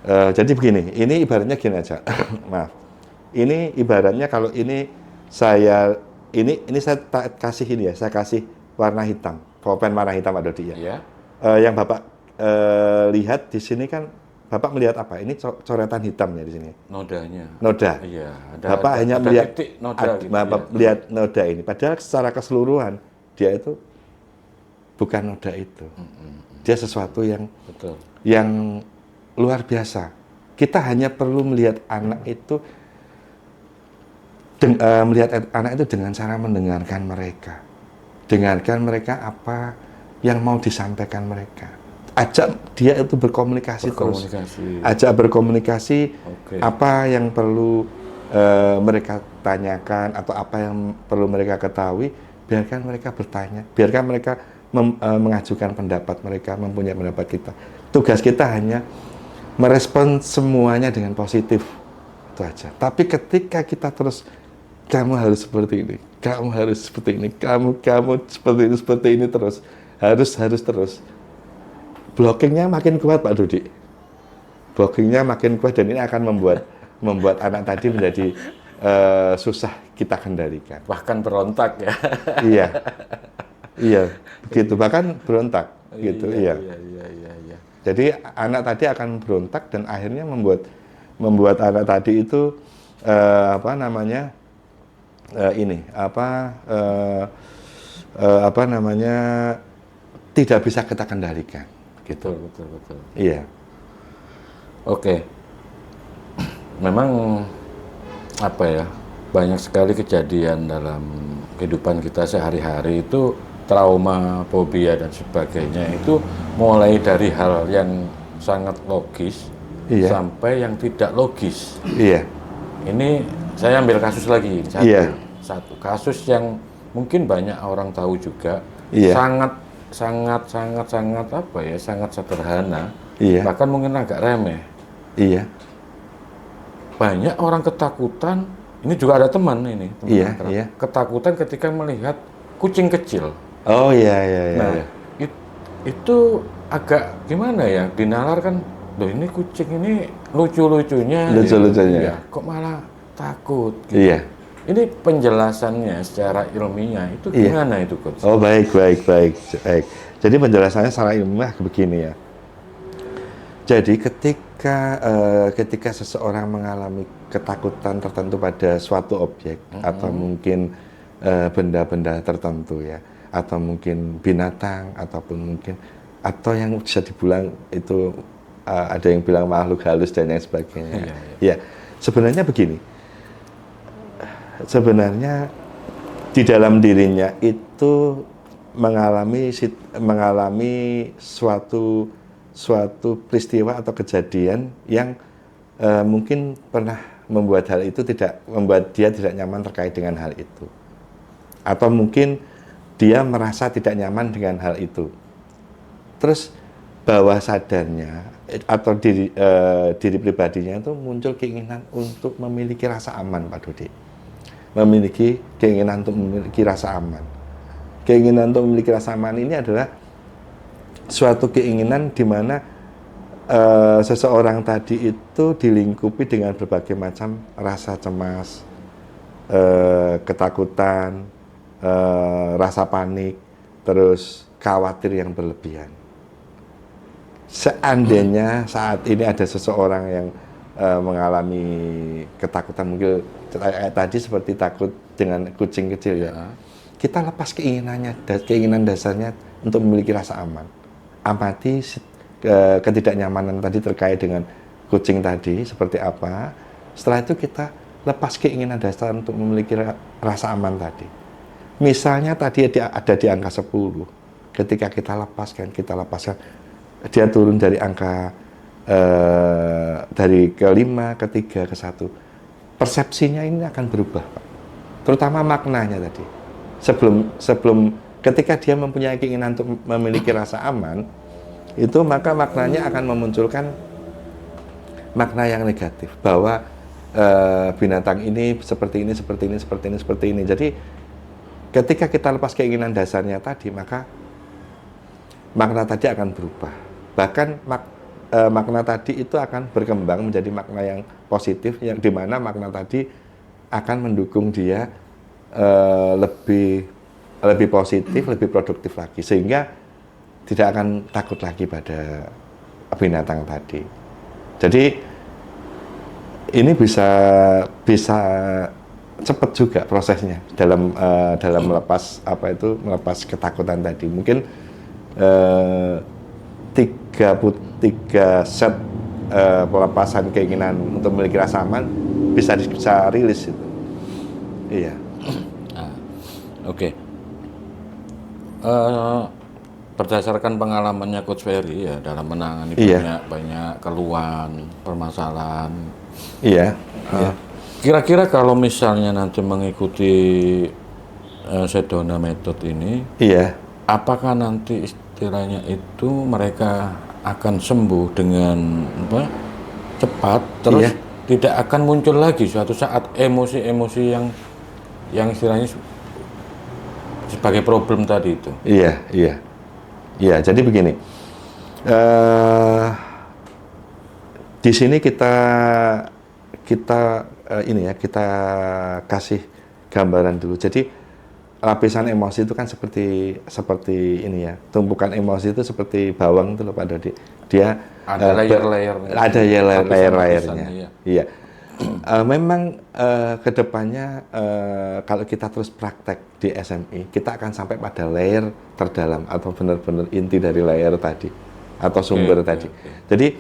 Jadi begini, ini ibaratnya gini aja. Maaf. Ini ibaratnya kalau ini saya kasih ini ya, saya kasih warna hitam, pulpen warna hitam Pak Dodi ya. Yang Bapak lihat di sini kan, Bapak melihat apa? Ini coretan hitamnya di sini. Noda. Iya. Bapak hanya melihat noda. Bapak melihat noda ini. Padahal secara keseluruhan dia itu bukan noda itu. Dia sesuatu yang luar biasa. Kita hanya perlu melihat anak itu. Melihat anak itu dengan cara mendengarkan mereka. Dengarkan mereka apa yang mau disampaikan mereka. ajak dia itu berkomunikasi terus, ajak berkomunikasi. Apa yang perlu mereka tanyakan atau apa yang perlu mereka ketahui, biarkan mereka bertanya, biarkan mereka mengajukan pendapat mereka, mempunyai pendapat kita. Tugas kita hanya merespon semuanya dengan positif, itu aja. Tapi ketika kita terus, kamu harus seperti ini, kamu harus seperti ini, kamu seperti ini terus, harus terus. Blockingnya makin kuat, Pak Dodi. Blockingnya makin kuat, dan ini akan membuat anak tadi menjadi susah kita kendalikan. Bahkan berontak ya. Iya, gitu. Bahkan berontak, gitu. Iya. Jadi anak tadi akan berontak dan akhirnya membuat anak tadi itu tidak bisa kita kendalikan. Gitu. Betul. Iya. Oke. Memang banyak sekali kejadian dalam kehidupan kita sehari-hari itu, trauma, fobia dan sebagainya itu mulai dari hal yang sangat logis sampai yang tidak logis. Iya. Ini saya ambil kasus lagi satu kasus yang mungkin banyak orang tahu juga, sangat sederhana, bahkan mungkin agak remeh. Banyak orang ketakutan. Ini juga ada teman ketakutan ketika melihat kucing kecil. Oh iya. Nah, itu agak gimana ya, dinalar kan, loh ini kucing ini lucu-lucunya. Ya, kok malah takut gitu. Iya. Ini penjelasannya secara ilmiah itu gimana itu, Coach? Oh, baik. Jadi penjelasannya secara ilmiah begini ya. Jadi ketika seseorang mengalami ketakutan tertentu pada suatu objek atau mungkin benda-benda tertentu ya, atau mungkin binatang atau yang bisa dibilang itu ada yang bilang makhluk halus dan yang sebagainya. Ya, sebenarnya begini. Sebenarnya di dalam dirinya itu mengalami suatu peristiwa atau kejadian yang mungkin pernah membuat hal itu membuat dia tidak nyaman terkait dengan hal itu, atau mungkin dia merasa tidak nyaman dengan hal itu. Terus bawah sadarnya atau diri pribadinya itu muncul keinginan untuk memiliki rasa aman, Pak Dodi. Memiliki keinginan untuk memiliki rasa aman. Keinginan untuk memiliki rasa aman ini adalah suatu keinginan di mana seseorang tadi itu dilingkupi dengan berbagai macam rasa cemas, ketakutan, rasa panik, terus khawatir yang berlebihan. Seandainya saat ini ada seseorang yang mengalami ketakutan, mungkin tadi seperti takut dengan kucing kecil ya, kita lepas keinginan dasarnya untuk memiliki rasa aman. Amati ketidaknyamanan tadi terkait dengan kucing tadi seperti apa. Setelah itu kita lepas keinginan dasar untuk memiliki rasa aman tadi. Misalnya tadi ada di angka 10. Ketika kita lepaskan, dia turun dari angka dari ke 5, ke 3, ke 1. Persepsinya ini akan berubah, Pak. Terutama maknanya tadi. Sebelum ketika dia mempunyai keinginan untuk memiliki rasa aman, itu maka maknanya akan memunculkan makna yang negatif, bahwa binatang ini seperti ini. Jadi ketika kita lepas keinginan dasarnya tadi, maka makna tadi akan berubah. Bahkan makna tadi itu akan berkembang menjadi makna yang positif, yang dimana makna tadi akan mendukung dia lebih positif, lebih produktif lagi, sehingga tidak akan takut lagi pada binatang tadi. Jadi ini bisa cepat juga prosesnya dalam melepas ketakutan tadi. Mungkin 3 set pelepasan keinginan untuk memiliki rasa aman bisa rilis itu. Iya. Oke. berdasarkan pengalamannya Coach Ferry ya dalam menangani banyak keluhan, permasalahan. Iya. Kira-kira kalau misalnya nanti mengikuti Sedona Method ini, apakah nanti istilahnya itu mereka akan sembuh dengan cepat, terus tidak akan muncul lagi suatu saat emosi-emosi yang istilahnya sebagai problem tadi itu? Iya, jadi begini, di sini kita kasih gambaran dulu. Jadi lapisan emosi itu kan seperti ini ya, tumpukan emosi itu seperti bawang itu loh Pak Dodi. Dia ada layer-layernya. Ada layer-layernya. Iya. Memang kedepannya kalau kita terus praktek di SMI, kita akan sampai pada layer terdalam atau benar-benar inti dari layer tadi atau sumber tadi. Jadi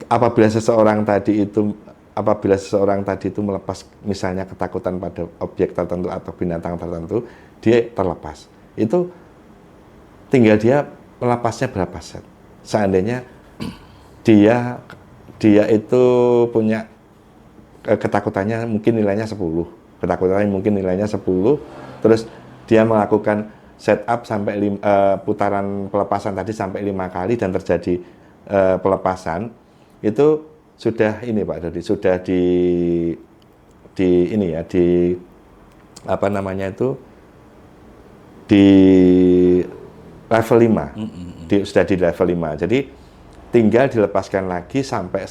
apabila seseorang tadi itu melepas misalnya ketakutan pada objek tertentu atau binatang tertentu, dia terlepas. Itu tinggal dia melepasnya berapa set. Seandainya dia itu punya ketakutannya mungkin nilainya 10. Terus dia melakukan setup sampai putaran pelepasan tadi sampai 5 kali dan terjadi pelepasan. Itu sudah ini Pak Dodi, sudah di level 5. Sudah di level 5. Jadi tinggal dilepaskan lagi sampai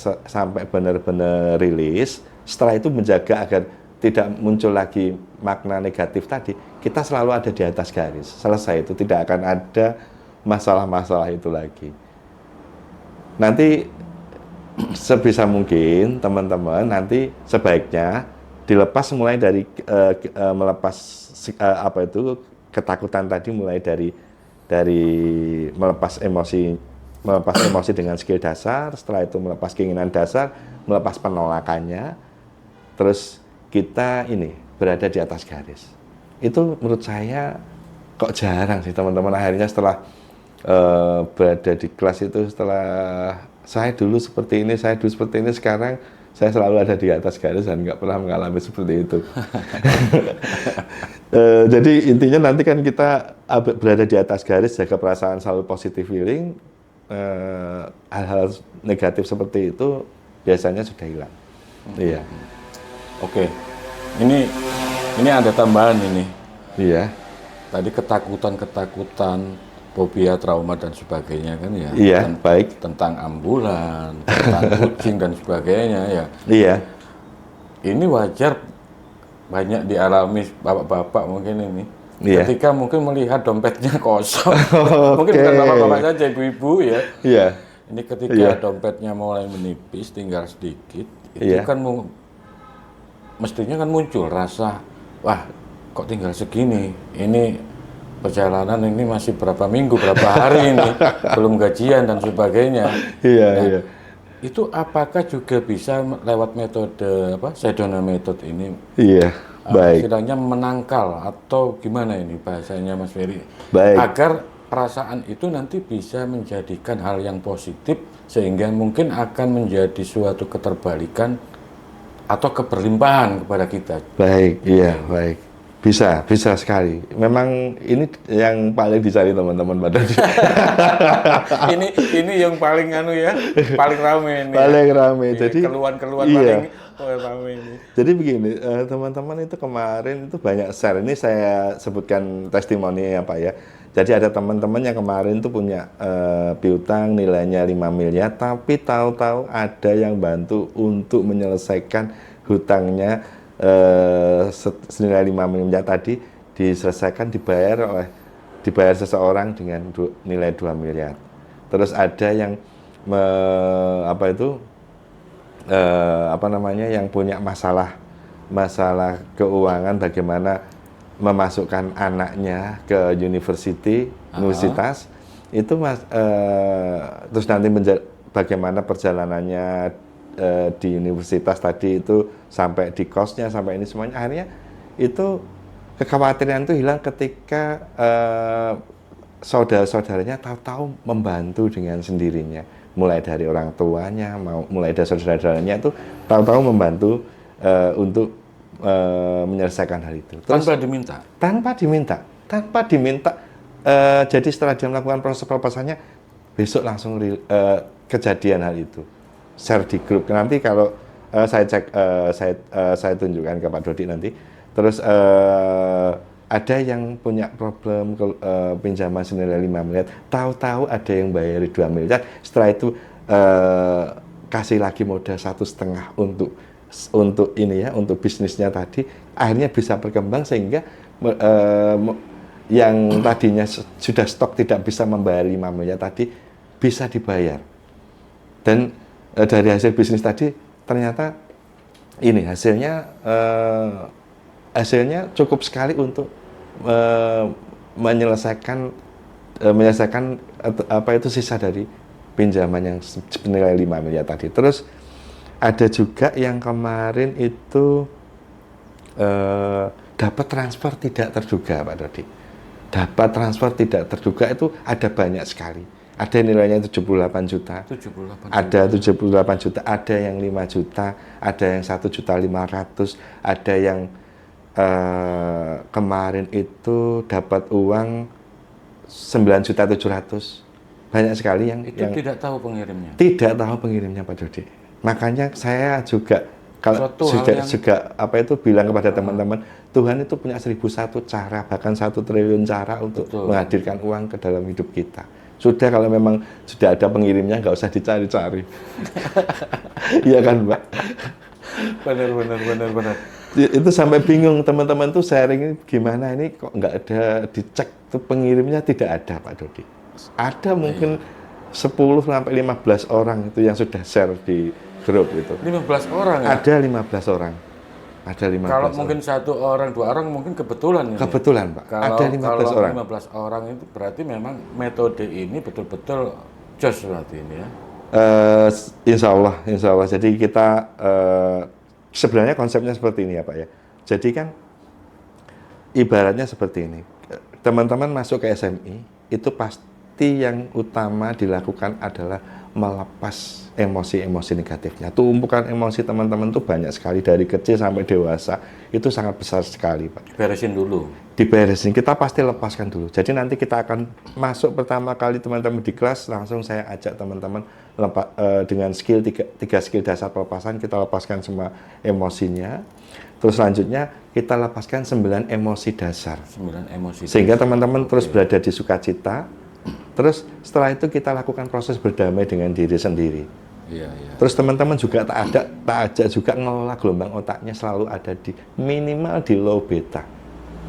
benar-benar rilis. Setelah itu menjaga agar tidak muncul lagi makna negatif tadi. Kita selalu ada di atas garis. Selesai itu, tidak akan ada masalah-masalah itu lagi. Nanti sebisa mungkin teman-teman nanti sebaiknya dilepas mulai dari melepas ketakutan tadi, mulai dari melepas emosi dengan skill dasar, setelah itu melepas keinginan dasar, melepas penolakannya, terus kita berada di atas garis. Itu menurut saya kok jarang sih teman-teman. Akhirnya setelah berada di kelas itu, setelah saya dulu seperti ini, sekarang saya selalu ada di atas garis dan nggak pernah mengalami seperti itu. Jadi intinya nanti kan kita berada di atas garis, jaga perasaan, selalu positive feeling. Hal-hal negatif seperti itu biasanya sudah hilang. Iya. Oke. Ini ada tambahan ini. Iya. Tadi ketakutan, fobia, trauma dan sebagainya kan ya. Iya, baik. Tentang ambulan, tentang kucing dan sebagainya ya. Iya. Ini wajar banyak dialami bapak-bapak mungkin ini. Iya. Ketika mungkin melihat dompetnya kosong, mungkin bukan bapak-bapak saja, ibu-ibu ya. Iya. Ini ketika dompetnya mulai menipis, tinggal sedikit, itu kan mestinya kan muncul rasa, wah kok tinggal segini, ini perjalanan ini masih berapa minggu, berapa hari ini, belum gajian dan sebagainya. Iya. Itu apakah juga bisa lewat metode Sedona Method ini? Iya. Baik. Istilahnya menangkal atau gimana ini bahasanya Mas Ferry? Baik. Agar perasaan itu nanti bisa menjadikan hal yang positif sehingga mungkin akan menjadi suatu keterbalikan atau keberlimpahan kepada kita. Baik, iya, baik. Bisa sekali. Memang ini yang paling dicari teman-teman pada ini yang paling paling ramai ini. Paling ramai. Jadi keluhan-keluhan paling ramai ini. Jadi begini, teman-teman itu kemarin itu banyak share. Ini saya sebutkan testimoni ya Pak ya. Jadi ada teman-teman yang kemarin itu punya piutang nilainya 5 miliar, tapi tahu-tahu ada yang bantu untuk menyelesaikan hutangnya senilai 5 miliar tadi, diselesaikan, dibayar seseorang dengan nilai 2 miliar. Terus ada yang yang punya masalah keuangan, bagaimana memasukkan anaknya ke universitas itu terus nanti bagaimana perjalanannya di universitas tadi itu sampai di kosnya, sampai ini semuanya, akhirnya itu Kekhawatiran itu hilang ketika saudara-saudaranya tahu-tahu membantu dengan sendirinya, mulai dari orang tuanya, mulai dari saudara-saudaranya itu tahu-tahu membantu untuk menyelesaikan hal itu. Terus, tanpa diminta. Jadi setelah dia melakukan proses pelepasannya, besok langsung kejadian hal itu. Share di grup. Nanti kalau saya tunjukkan ke Pak Dodi nanti. Terus ada yang punya problem pinjaman senilai 5 miliar, tahu-tahu ada yang bayar 2 miliar, setelah itu kasih lagi modal 1,5 untuk ini ya, untuk bisnisnya tadi, akhirnya bisa berkembang sehingga yang tadinya sudah stok tidak bisa membayar 5 miliar tadi bisa dibayar. Dan dari hasil bisnis tadi ternyata ini hasilnya cukup sekali untuk menyelesaikan apa itu sisa dari pinjaman yang senilai 5 miliar tadi. Terus ada juga yang kemarin itu dapat transfer tidak terduga, Pak Dodi. Dapat transfer tidak terduga itu ada banyak sekali. Ada nilainya 78 juta. Ada 78 juta, ada yang 5 juta, ada yang 1.500.000, ada yang kemarin itu dapat uang 9.700.000. Banyak sekali yang tidak tahu pengirimnya. Tidak tahu pengirimnya, Pak Dodi. Makanya saya juga apa itu bilang kepada teman-teman, Tuhan itu punya 1.001 cara, bahkan 1 triliun cara untuk menghadirkan uang ke dalam hidup kita. Sudah, kalau memang sudah ada pengirimnya, nggak usah dicari-cari. Iya kan, Mbak? Benar. Itu sampai bingung teman-teman tuh sharing, gimana ini kok nggak ada dicek tuh pengirimnya, tidak ada, Pak Dodi. Ada mungkin 10 sampai 15 orang itu yang sudah share di grup itu. 15 orang ya? Ada 15 orang. Ada 15 kalau orang. Mungkin 1 orang, 2 orang mungkin kebetulan. Kebetulan, Pak. Ada 15 orang. 15 orang itu berarti memang metode ini betul-betul jos berarti ini ya. Insya Allah. Jadi kita sebenarnya konsepnya seperti ini ya, Pak ya. Jadi kan ibaratnya seperti ini. Teman-teman masuk ke SMI, itu pasti yang utama dilakukan adalah melepas emosi-emosi negatifnya. Tumpukan emosi teman-teman tuh banyak sekali, dari kecil sampai dewasa, itu sangat besar sekali, Pak. Diberesin, kita pasti lepaskan dulu. Jadi nanti kita akan masuk pertama kali teman-teman di kelas, langsung saya ajak teman-teman dengan skill 3 skill dasar pelepasan, kita lepaskan semua emosinya. Terus selanjutnya kita lepaskan 9 emosi dasar. 9 emosi. Sehingga teman-teman terus berada di sukacita. Terus setelah itu kita lakukan proses berdamai dengan diri sendiri. Iya. Terus teman-teman juga tak ajak juga ngelola gelombang otaknya selalu ada di minimal di low beta.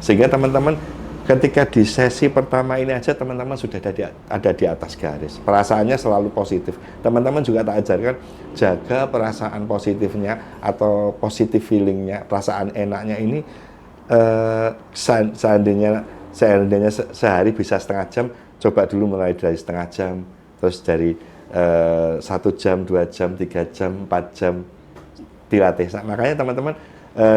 Sehingga teman-teman ketika di sesi pertama ini aja teman-teman sudah ada di atas garis. Perasaannya selalu positif. Teman-teman juga tak ajarkan jaga perasaan positifnya atau positive feelingnya, perasaan enaknya ini seandainya sehari bisa setengah jam, coba dulu mulai dari setengah jam, terus dari 1 jam, 2 jam, 3 jam, 4 jam dilatih. Makanya teman-teman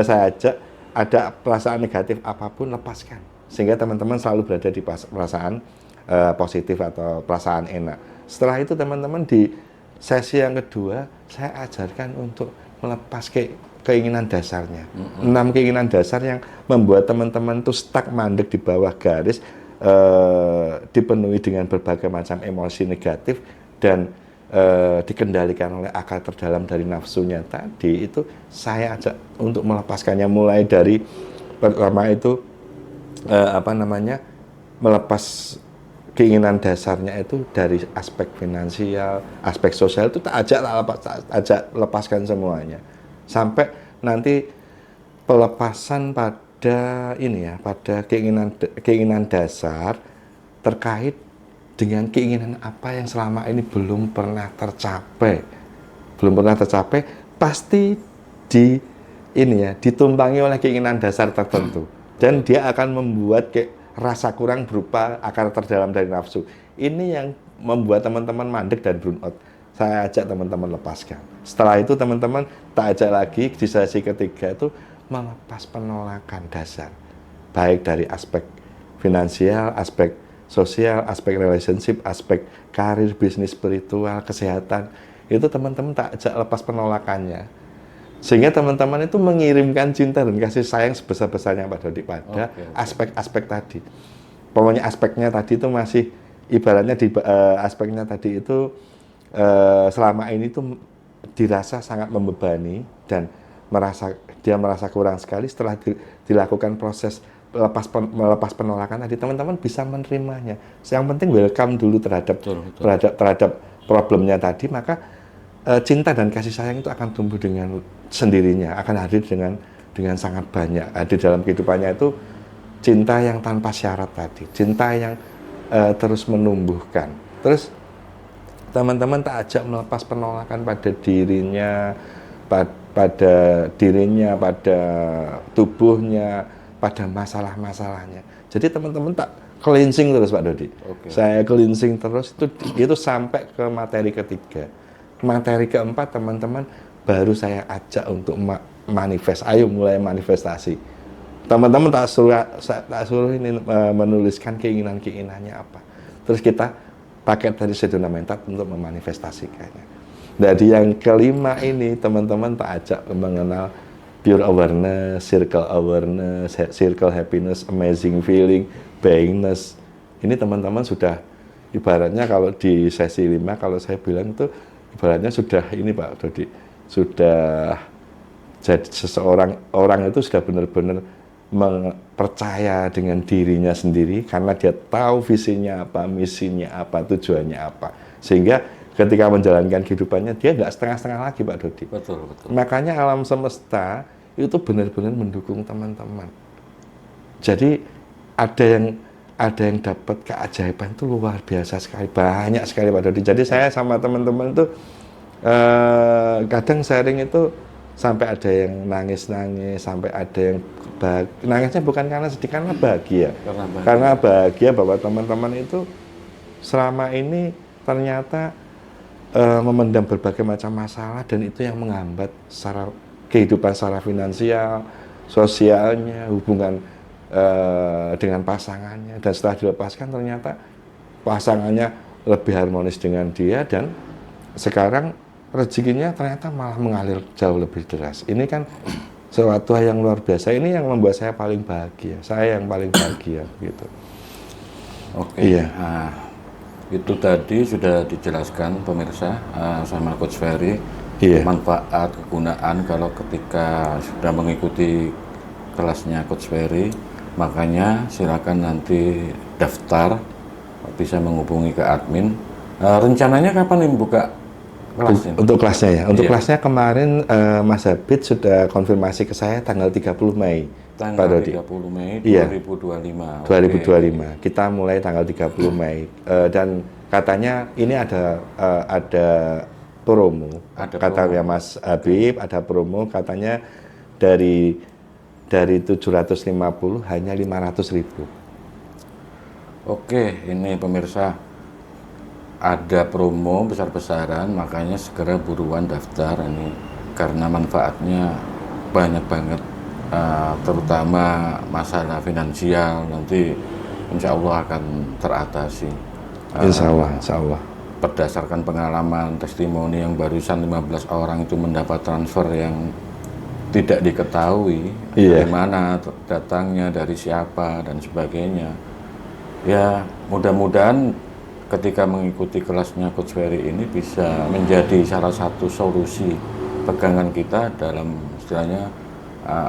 saya ajak, ada perasaan negatif apapun lepaskan, sehingga teman-teman selalu berada di perasaan positif atau perasaan enak. Setelah itu teman-teman di sesi yang kedua saya ajarkan untuk melepas keinginan dasarnya. 6 keinginan dasar yang membuat teman-teman tuh stuck, mandek di bawah garis, dipenuhi dengan berbagai macam emosi negatif dan dikendalikan oleh akal terdalam dari nafsunya tadi. Itu saya ajak untuk melepaskannya, mulai dari pertama itu melepas keinginan dasarnya itu dari aspek finansial, aspek sosial, itu tak ajak lepaskan semuanya, sampai nanti pelepasan pada keinginan dasar terkait dengan keinginan apa yang selama ini belum pernah tercapai, pasti ditumpangi oleh keinginan dasar tertentu, dan dia akan membuat rasa kurang berupa akar terdalam dari nafsu. Ini yang membuat teman-teman mandek dan burnout. Saya ajak teman-teman lepaskan. Setelah itu teman-teman tak ajak lagi di sesi ketiga itu melepas penolakan dasar. baik dari aspek finansial, aspek sosial, aspek relationship, aspek karir, bisnis, spiritual, kesehatan, itu teman-teman tak ajak lepas penolakannya. Sehingga teman-teman itu mengirimkan cinta dan kasih sayang sebesar-besarnya Pak Dodi pada aspek-aspek tadi. Pokoknya aspeknya tadi itu masih, ibaratnya di aspeknya tadi itu selama ini tuh dirasa sangat membebani dan dia merasa kurang sekali. Setelah dilakukan proses melepas penolakan tadi, teman-teman bisa menerimanya. Yang penting welcome dulu terhadap problemnya tadi, maka cinta dan kasih sayang itu akan tumbuh dengan sendirinya, akan hadir dengan sangat banyak. Di dalam kehidupannya itu cinta yang tanpa syarat tadi, cinta yang terus menumbuhkan. Terus teman-teman tak ajak melepas penolakan pada dirinya, pada tubuhnya, pada masalah-masalahnya. Jadi teman-teman tak cleansing terus Pak Dodi. Saya cleansing terus itu sampai ke materi ketiga. Materi keempat teman-teman baru saya ajak untuk manifest. Ayo mulai manifestasi. Teman-teman tak suruh ini menuliskan keinginannya apa. Terus kita pakai tadi sedona mentat untuk memanifestasikannya. Dari yang kelima ini teman-teman tak ajak mengenal pure awareness, circle happiness, amazing feeling, beingness. Ini teman-teman sudah ibaratnya kalau di sesi 5 kalau saya bilang itu ibaratnya sudah ini Pak Dodi, sudah jadi orang itu sudah benar-benar percaya dengan dirinya sendiri karena dia tahu visinya apa, misinya apa, tujuannya apa. Sehingga ketika menjalankan kehidupannya dia nggak setengah-setengah lagi Pak Dodi. Betul. Makanya alam semesta itu benar-benar mendukung teman-teman. Jadi ada yang dapat keajaiban itu luar biasa sekali, banyak sekali Pak Dodi. Jadi saya sama teman-teman itu kadang sharing itu sampai ada yang nangis-nangis, sampai ada yang nangisnya bukan karena sedih, karena bahagia. Karena bahagia bahwa teman-teman itu selama ini ternyata memendam berbagai macam masalah dan itu yang menghambat kehidupan secara finansial, sosialnya, hubungan dengan pasangannya. Dan setelah dilepaskan ternyata pasangannya lebih harmonis dengan dia dan sekarang rezekinya ternyata malah mengalir jauh lebih deras. Ini kan sesuatu yang luar biasa. Ini yang membuat saya paling bahagia. Saya yang paling bahagia gitu. Iya. Nah, itu tadi sudah dijelaskan pemirsa sama Coach Ferry. Manfaat, kegunaan kalau ketika sudah mengikuti kelasnya Coach Ferry. Makanya silakan nanti daftar, bisa menghubungi ke admin. Rencananya kapan nih buka kelas ini? Untuk kelasnya ya. Untuk kelasnya kemarin Mas Habib sudah konfirmasi ke saya tanggal 30 Mei. Tanggal 30 Mei 2025. 2025. Kita mulai tanggal 30 Mei. Dan katanya ini ada promo. Katanya Mas Habib ada promo, katanya dari 750 hanya 500.000. Oke, ini pemirsa ada promo besar-besaran, makanya segera buruan daftar ini karena manfaatnya banyak banget, terutama masalah finansial nanti insya Allah akan teratasi. Insya Allah. Berdasarkan pengalaman testimoni yang barusan 15 orang itu mendapat transfer yang tidak diketahui dari mana datangnya, dari siapa dan sebagainya. Ya mudah-mudahan ketika mengikuti kelasnya Coach Ferry ini bisa menjadi salah satu solusi pegangan kita dalam istilahnya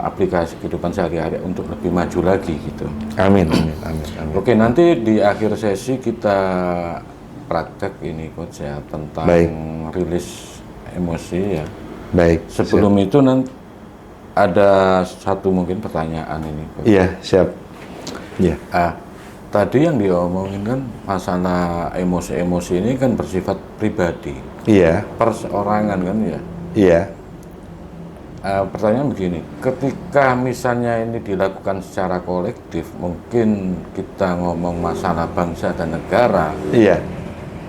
aplikasi kehidupan sehari-hari untuk lebih maju lagi gitu. Amin. Oke, nanti di akhir sesi kita praktek ini Coach ya tentang rilis emosi ya. Sebelum itu nanti ada satu mungkin pertanyaan ini Coach. Iya, siap. Iya. Tadi yang diomongin kan masalah emosi-emosi ini kan bersifat pribadi. Iya. Perseorangan kan ya. Iya. Pertanyaan begini, ketika misalnya ini dilakukan secara kolektif, mungkin kita ngomong masalah bangsa dan negara. Iya.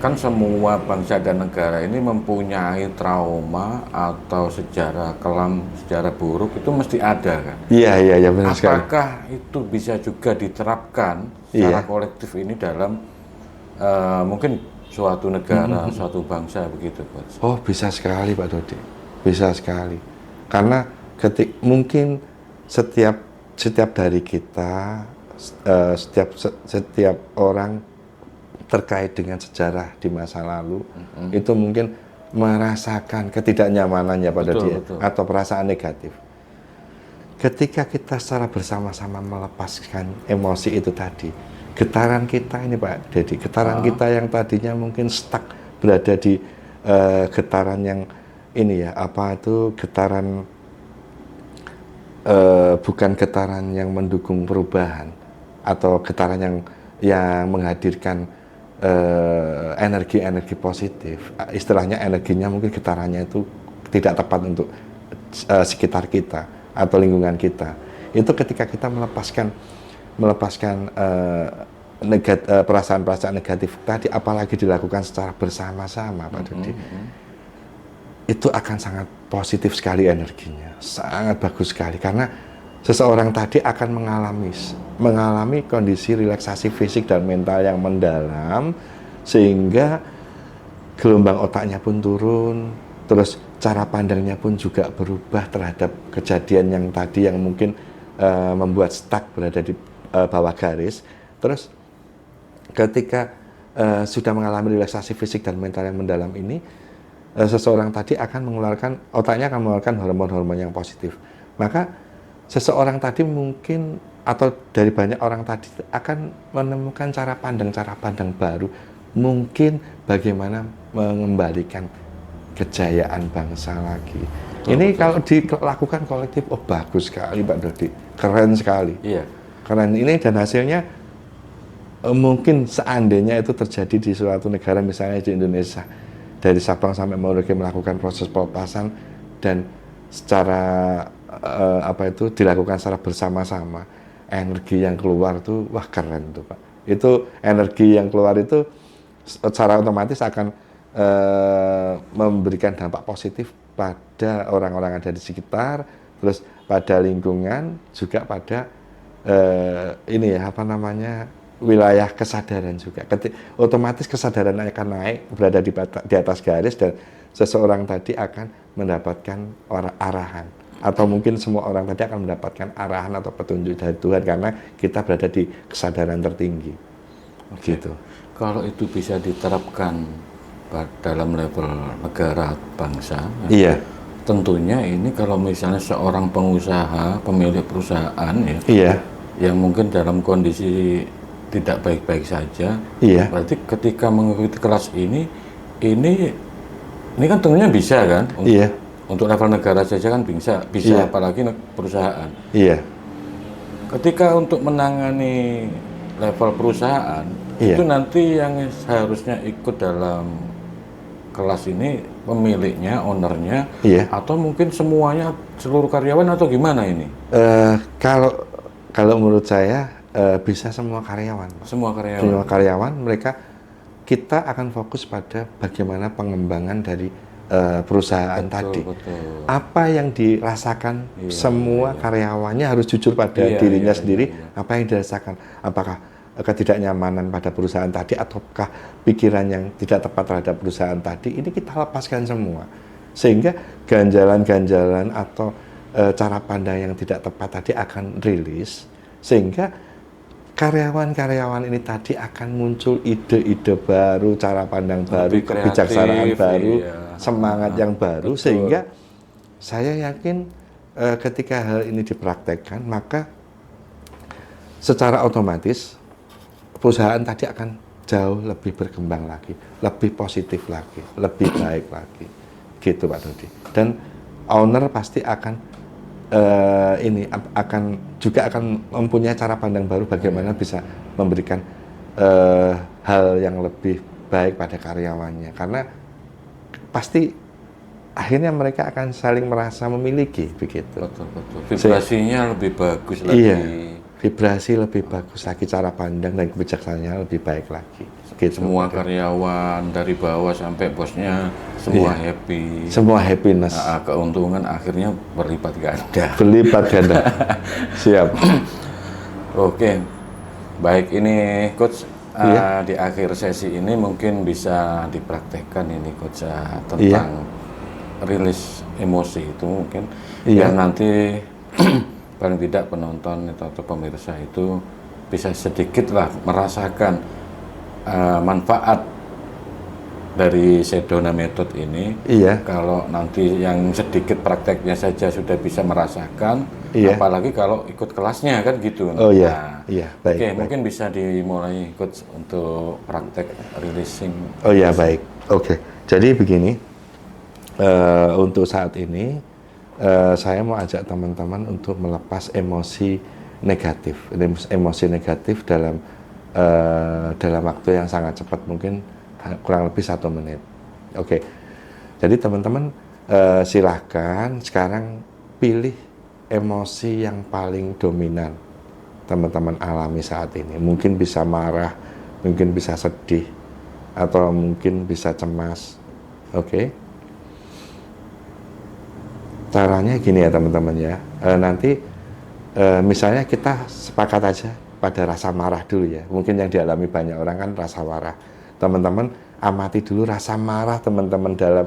kan semua bangsa dan negara ini mempunyai trauma atau sejarah kelam, sejarah buruk itu mesti ada kan? Iya benar sekali. Apakah itu bisa juga diterapkan secara kolektif ini dalam mungkin suatu negara, suatu bangsa begitu, Pak? Oh, bisa sekali Pak Dodi, bisa sekali. Karena mungkin setiap dari kita, setiap orang terkait dengan sejarah di masa lalu, itu mungkin merasakan ketidaknyamanannya pada dia atau perasaan negatif. Ketika kita secara bersama-sama melepaskan emosi itu tadi, getaran kita ini Pak Dedi, getaran kita yang tadinya mungkin stuck berada di getaran yang ini ya, apa itu getaran bukan getaran yang mendukung perubahan atau getaran yang menghadirkan energi-energi positif, istilahnya energinya mungkin getarannya itu tidak tepat untuk sekitar kita atau lingkungan kita. Itu ketika kita melepaskan perasaan-perasaan negatif tadi, apalagi dilakukan secara bersama-sama, Pak Dodi, itu akan sangat positif sekali energinya, sangat bagus sekali, karena seseorang tadi akan mengalami kondisi relaksasi fisik dan mental yang mendalam, sehingga gelombang otaknya pun turun, terus cara pandangnya pun juga berubah terhadap kejadian yang tadi yang mungkin membuat stuck berada di bawah garis. Terus ketika sudah mengalami relaksasi fisik dan mental yang mendalam ini, seseorang tadi otaknya akan mengeluarkan hormon-hormon yang positif. Maka seseorang tadi mungkin, atau dari banyak orang tadi, akan menemukan cara pandang baru, mungkin bagaimana mengembalikan kejayaan bangsa lagi. Ini kalau dilakukan kolektif, oh bagus sekali Pak Dodi, keren sekali. Iya. Keren ini, dan hasilnya mungkin seandainya itu terjadi di suatu negara, misalnya di Indonesia, dari Sabang sampai Merauke melakukan proses pelepasan dan secara dilakukan secara bersama-sama, energi yang keluar tuh wah keren tuh Pak. Itu energi yang keluar itu secara otomatis akan memberikan dampak positif pada orang-orang yang ada di sekitar, terus pada lingkungan, juga pada wilayah kesadaran juga. Otomatis kesadaran akan naik, berada di atas garis, dan seseorang tadi akan mendapatkan arahan, atau mungkin semua orang tadi akan mendapatkan arahan atau petunjuk dari Tuhan, karena kita berada di kesadaran tertinggi. Gitu. Kalau itu bisa diterapkan dalam level negara bangsa, iya, tentunya ini kalau misalnya seorang pengusaha, pemilik perusahaan ya, iya, yang mungkin dalam kondisi tidak baik-baik saja, iya, berarti ketika mengikuti kelas ini kan tentunya bisa kan? Iya. Untuk level negara saja kan bisa, Iya. Apalagi perusahaan. Iya. Ketika untuk menangani level perusahaan, Iya. itu nanti yang seharusnya ikut dalam kelas ini pemiliknya, ownernya, Iya. atau mungkin semuanya, seluruh karyawan, atau gimana ini? Kalau menurut saya bisa semua karyawan. Semua karyawan. Semua karyawan, kita akan fokus pada bagaimana pengembangan dari perusahaan tadi. Betul. Apa yang dirasakan semua karyawannya harus jujur pada dirinya sendiri. Apa yang dirasakan? Apakah ketidaknyamanan pada perusahaan tadi, ataukah pikiran yang tidak tepat terhadap perusahaan tadi? Ini kita lepaskan semua, sehingga ganjalan-ganjalan atau cara pandang yang tidak tepat tadi akan rilis, sehingga karyawan-karyawan ini tadi akan muncul ide-ide baru, cara pandang baru, kebijaksanaan baru, semangat yang baru. Betul. Sehingga saya yakin ketika hal ini dipraktekkan, maka secara otomatis perusahaan tadi akan jauh lebih berkembang lagi, lebih positif lagi, lebih baik lagi, gitu Pak Dodi. Dan owner pasti akan akan mempunyai cara pandang baru bagaimana bisa memberikan hal yang lebih baik pada karyawannya, karena pasti akhirnya mereka akan saling merasa memiliki, begitu. Betul. Vibrasinya lebih bagus lagi. Iya, vibrasi lebih bagus lagi, cara pandang dan kebijaksanaannya lebih baik lagi. gitu. Semua karyawan dari bawah sampai bosnya semua happy. Semua happiness. Keuntungan akhirnya berlipat ganda. Berlipat ganda. Siap. Oke, baik, ini Coach. Di akhir sesi ini mungkin bisa dipraktekkan ini Coach tentang rilis emosi itu mungkin biar nanti paling tidak penonton atau pemirsa itu bisa sedikitlah merasakan manfaat dari Sedona Method ini. Kalau nanti yang sedikit prakteknya saja sudah bisa merasakan, apalagi kalau ikut kelasnya kan gitu. Baik. Oke, mungkin bisa dimulai Coach untuk praktek releasing. Baik. Oke. Jadi begini, untuk saat ini saya mau ajak teman-teman untuk melepas emosi negatif dalam waktu yang sangat cepat, mungkin kurang lebih 1 menit. Oke. Jadi teman-teman silahkan sekarang pilih emosi yang paling dominan teman-teman alami saat ini. Mungkin bisa marah, mungkin bisa sedih, atau mungkin bisa cemas. Oke. Caranya gini ya teman-teman ya. Nanti misalnya kita sepakat aja pada rasa marah dulu ya. Mungkin yang dialami banyak orang kan rasa marah. Teman-teman amati dulu rasa marah teman-teman dalam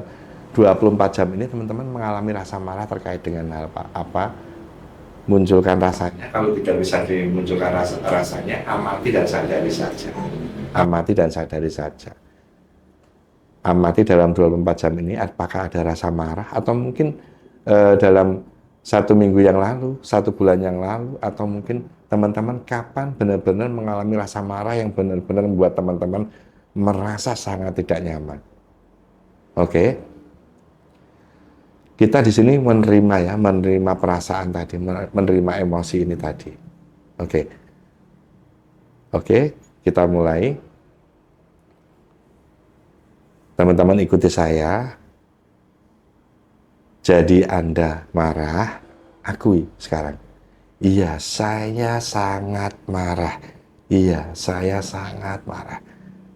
24 jam ini. Teman-teman mengalami rasa marah terkait dengan hal apa? Munculkan rasanya. Kalau tidak bisa dimunculkan rasanya, amati dan sadari saja. Amati dan sadari saja. Amati dalam 24 jam ini apakah ada rasa marah, atau mungkin dalam 1 minggu yang lalu, 1 bulan yang lalu, atau mungkin teman-teman kapan benar-benar mengalami rasa marah yang benar-benar membuat teman-teman merasa sangat tidak nyaman. Oke. Kita di sini menerima perasaan tadi, menerima emosi ini tadi. Oke, kita mulai. Teman-teman ikuti saya. Jadi Anda marah, akui sekarang. Iya, saya sangat marah. Iya, saya sangat marah.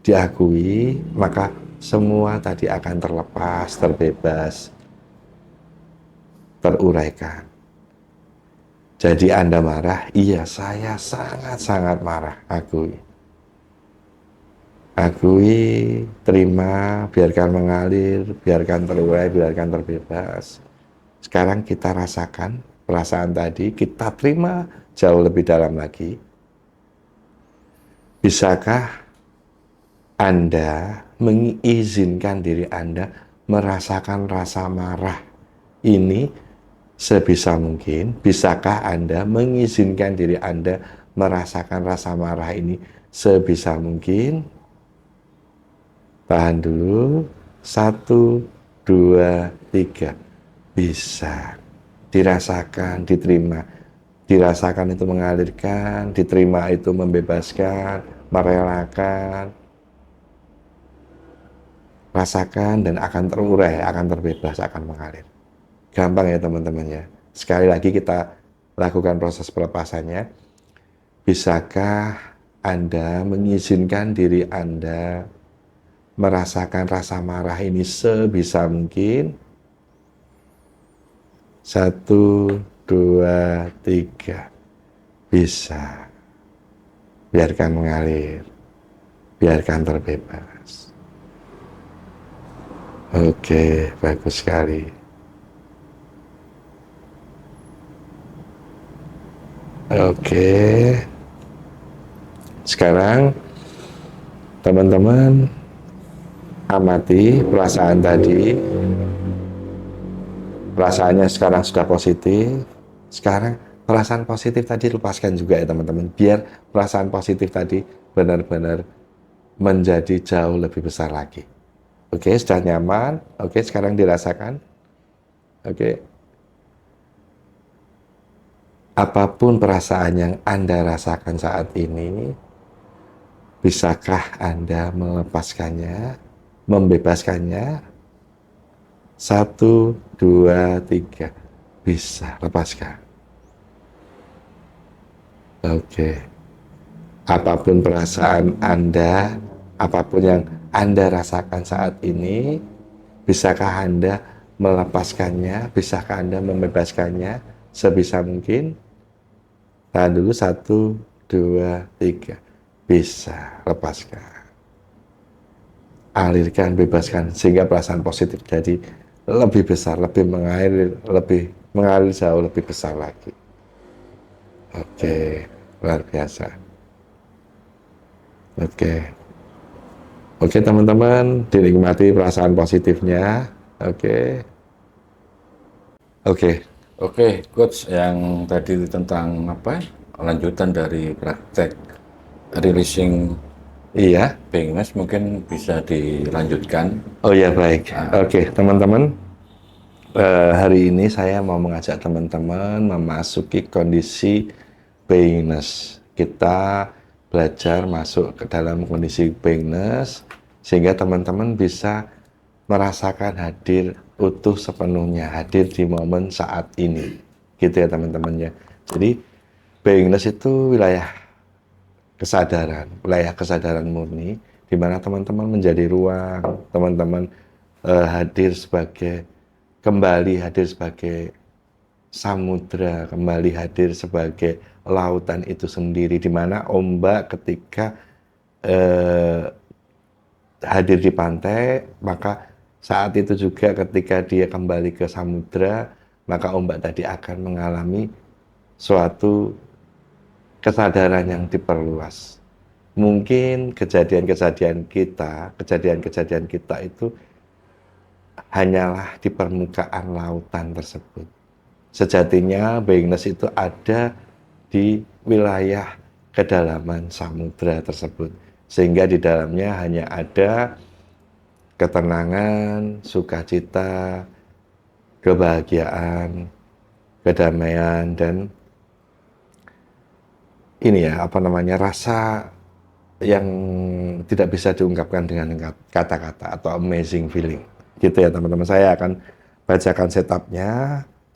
Diakui, maka semua tadi akan terlepas, terbebas, teruraikan. Jadi Anda marah, iya saya sangat-sangat marah, akui. Akui, terima, biarkan mengalir, biarkan terurai, biarkan terbebas. Sekarang kita rasakan perasaan tadi, kita terima jauh lebih dalam lagi. Bisakah Anda mengizinkan diri Anda merasakan rasa marah ini sebisa mungkin? Bisakah Anda mengizinkan diri Anda merasakan rasa marah ini sebisa mungkin? Tahan dulu. 1, 2, 3. Bisa. Dirasakan, diterima. Dirasakan itu mengalirkan, diterima itu membebaskan, merelakan. Rasakan dan akan terurai, akan terbebas, akan mengalir. Gampang ya teman-teman ya. Sekali lagi kita lakukan proses pelepasannya. Bisakah Anda mengizinkan diri Anda merasakan rasa marah ini sebisa mungkin? 1, 2, 3. Bisa. Biarkan mengalir. Biarkan terbebas. Oke, bagus sekali. Oke. Sekarang teman-teman amati perasaan tadi. Perasaannya sekarang sudah positif. Sekarang perasaan positif tadi lepaskan juga ya teman-teman. Biar perasaan positif tadi benar-benar menjadi jauh lebih besar lagi. Oke, sudah nyaman. Oke, sekarang dirasakan. Oke. Apapun perasaan yang Anda rasakan saat ini, bisakah Anda melepaskannya? Membebaskannya? 1, 2, 3. Bisa, lepaskan. Oke. Apapun perasaan Anda, Apapun yang Anda rasakan saat ini, bisakah Anda melepaskannya? Bisakah Anda membebaskannya sebisa mungkin? Tahan dulu, 1, 2, 3. Bisa, lepaskan. Alirkan, bebaskan, sehingga perasaan positif jadi lebih besar, lebih mengalir jauh lebih besar lagi. Oke, luar biasa. Oke teman-teman, dinikmati perasaan positifnya. Oke, coach, yang tadi tentang apa? Lanjutan dari praktek releasing beingness mungkin bisa dilanjutkan. Oh ya, baik. Oke, teman-teman. Hari ini saya mau mengajak teman-teman memasuki kondisi beingness. Kita belajar masuk ke dalam kondisi beingness sehingga teman-teman bisa merasakan hadir utuh sepenuhnya, hadir di momen saat ini. Gitu ya teman-teman ya. Jadi beingness itu wilayah kesadaran murni di mana teman-teman menjadi ruang, teman-teman kembali hadir sebagai samudra, kembali hadir sebagai lautan itu sendiri, di mana ombak ketika hadir di pantai, maka saat itu juga ketika dia kembali ke samudra, maka ombak tadi akan mengalami suatu kesadaran yang diperluas. Mungkin kejadian-kejadian kita itu hanyalah di permukaan lautan tersebut. Sejatinya beingness itu ada di wilayah kedalaman samudra tersebut. Sehingga di dalamnya hanya ada ketenangan, sukacita, kebahagiaan, kedamaian, dan rasa yang tidak bisa diungkapkan dengan kata-kata atau amazing feeling. Gitu ya teman-teman. Saya akan bacakan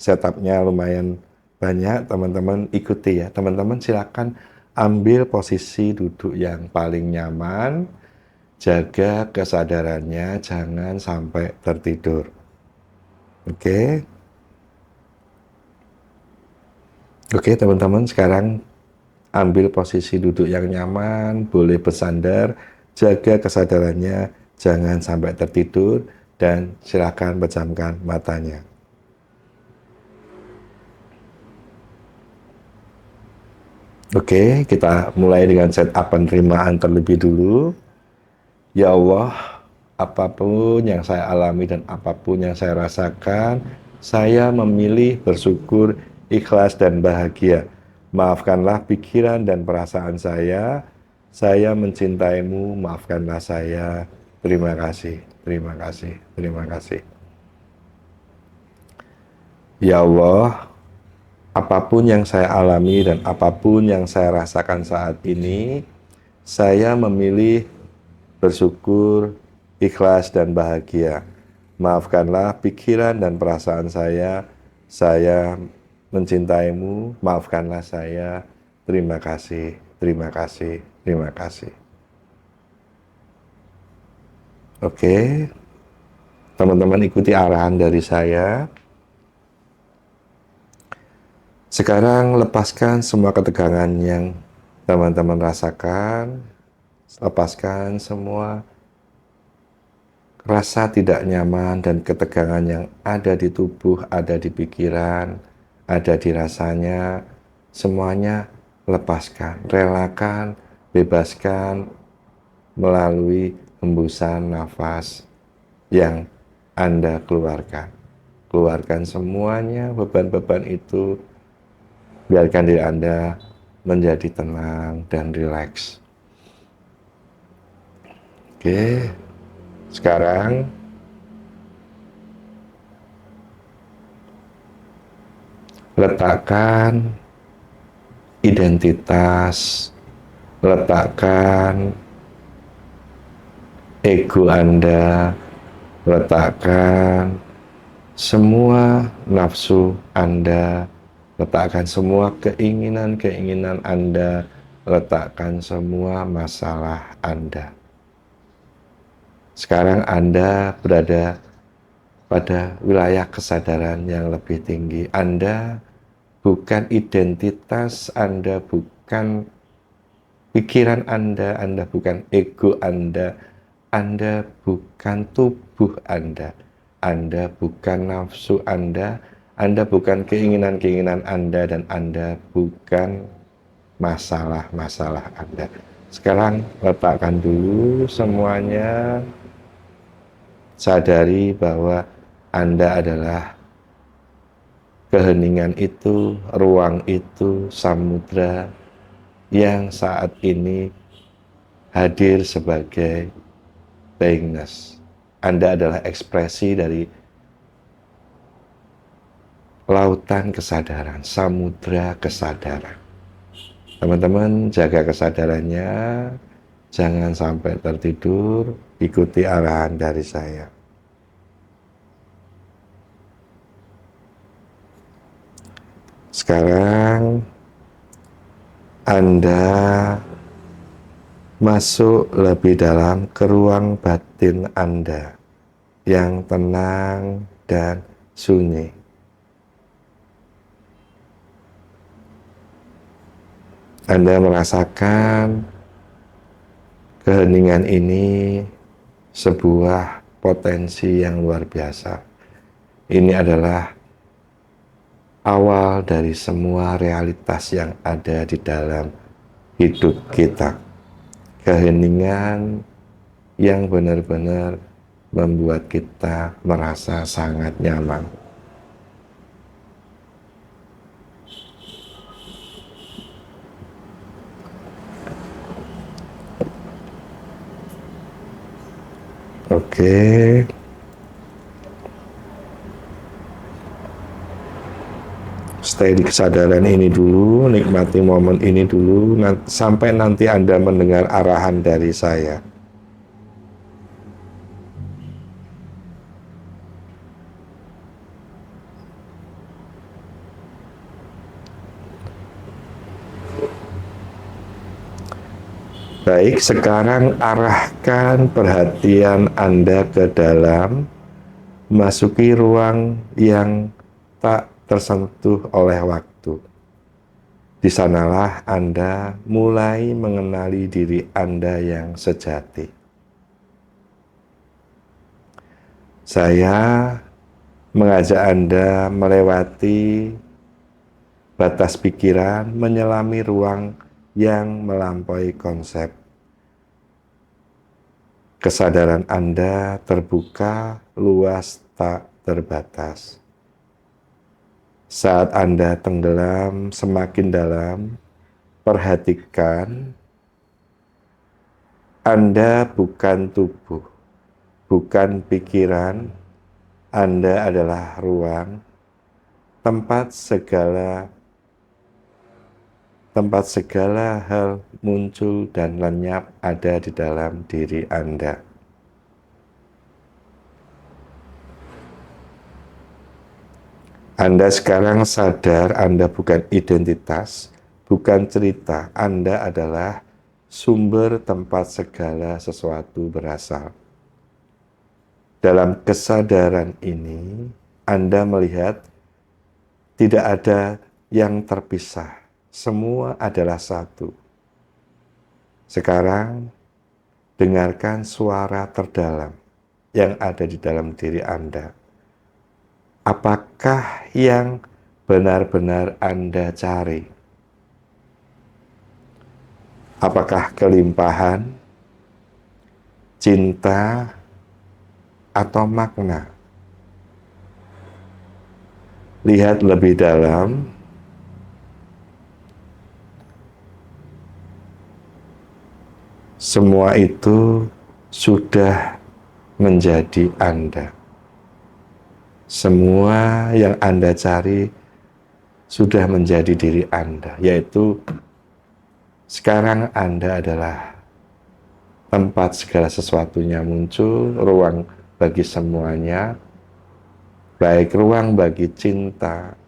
setupnya lumayan banyak, teman-teman ikuti ya. Teman-teman silakan ambil posisi duduk yang paling nyaman, jaga kesadarannya, jangan sampai tertidur. Oke teman-teman, sekarang ambil posisi duduk yang nyaman, boleh bersandar, jaga kesadarannya, jangan sampai tertidur, dan silakan pejamkan matanya. Oke, kita mulai dengan setup penerimaan terlebih dulu. Ya Allah, apapun yang saya alami dan apapun yang saya rasakan, saya memilih bersyukur, ikhlas, dan bahagia. Maafkanlah pikiran dan perasaan saya mencintaimu, maafkanlah saya. Terima kasih, terima kasih, terima kasih. Ya Allah, apapun yang saya alami dan apapun yang saya rasakan saat ini, saya memilih bersyukur, ikhlas, dan bahagia. Maafkanlah pikiran dan perasaan saya mencintaimu, maafkanlah saya. Terima kasih, terima kasih, terima kasih. Oke, teman-teman ikuti arahan dari saya. Sekarang lepaskan semua ketegangan yang teman-teman rasakan. Lepaskan semua rasa tidak nyaman dan ketegangan yang ada di tubuh, ada di pikiran, ada di rasanya. Semuanya lepaskan, relakan, bebaskan melalui hembusan nafas yang Anda keluarkan. Keluarkan semuanya, beban-beban itu. Biarkan diri Anda menjadi tenang dan rileks. Oke, sekarang letakkan identitas, letakkan ego Anda, letakkan semua nafsu Anda, letakkan semua keinginan-keinginan Anda, letakkan semua masalah Anda. Sekarang Anda berada pada wilayah kesadaran yang lebih tinggi. Anda bukan identitas, Anda bukan pikiran Anda bukan ego Anda bukan tubuh Anda bukan nafsu Anda bukan keinginan-keinginan Anda, dan Anda bukan masalah-masalah Anda. Sekarang letakkan dulu semuanya, sadari bahwa Anda adalah keheningan itu, ruang itu, samudra yang saat ini hadir sebagai beingness. Anda adalah ekspresi dari lautan kesadaran, samudra kesadaran. Teman-teman, jaga kesadarannya, jangan sampai tertidur, ikuti arahan dari saya. Sekarang Anda masuk lebih dalam ke ruang batin Anda yang tenang dan sunyi. Anda merasakan keheningan ini sebuah potensi yang luar biasa. Ini adalah awal dari semua realitas yang ada di dalam hidup kita. Keheningan yang benar-benar membuat kita merasa sangat nyaman. Oke. Stay di kesadaran ini dulu, nikmati momen ini dulu, sampai nanti Anda mendengar arahan dari saya. Baik, sekarang arahkan perhatian Anda ke dalam, masuki ruang yang tak tersentuh oleh waktu. Di sanalah Anda mulai mengenali diri Anda yang sejati. Saya mengajak Anda melewati batas pikiran, menyelami ruang yang melampaui konsep. Kesadaran Anda terbuka, luas, tak terbatas. Saat Anda tenggelam semakin dalam, perhatikan Anda bukan tubuh, bukan pikiran. Anda adalah ruang, tempat segala hal muncul dan lenyap ada di dalam diri Anda. Anda sekarang sadar Anda bukan identitas, bukan cerita. Anda adalah sumber tempat segala sesuatu berasal. Dalam kesadaran ini, Anda melihat tidak ada yang terpisah. Semua adalah satu. Sekarang, dengarkan suara terdalam yang ada di dalam diri Anda. Apakah yang benar-benar Anda cari? Apakah kelimpahan, cinta, atau makna? Lihat lebih dalam. Semua itu sudah menjadi Anda. Semua yang Anda cari sudah menjadi diri Anda, yaitu sekarang Anda adalah tempat segala sesuatunya muncul, ruang bagi semuanya, baik ruang bagi cinta,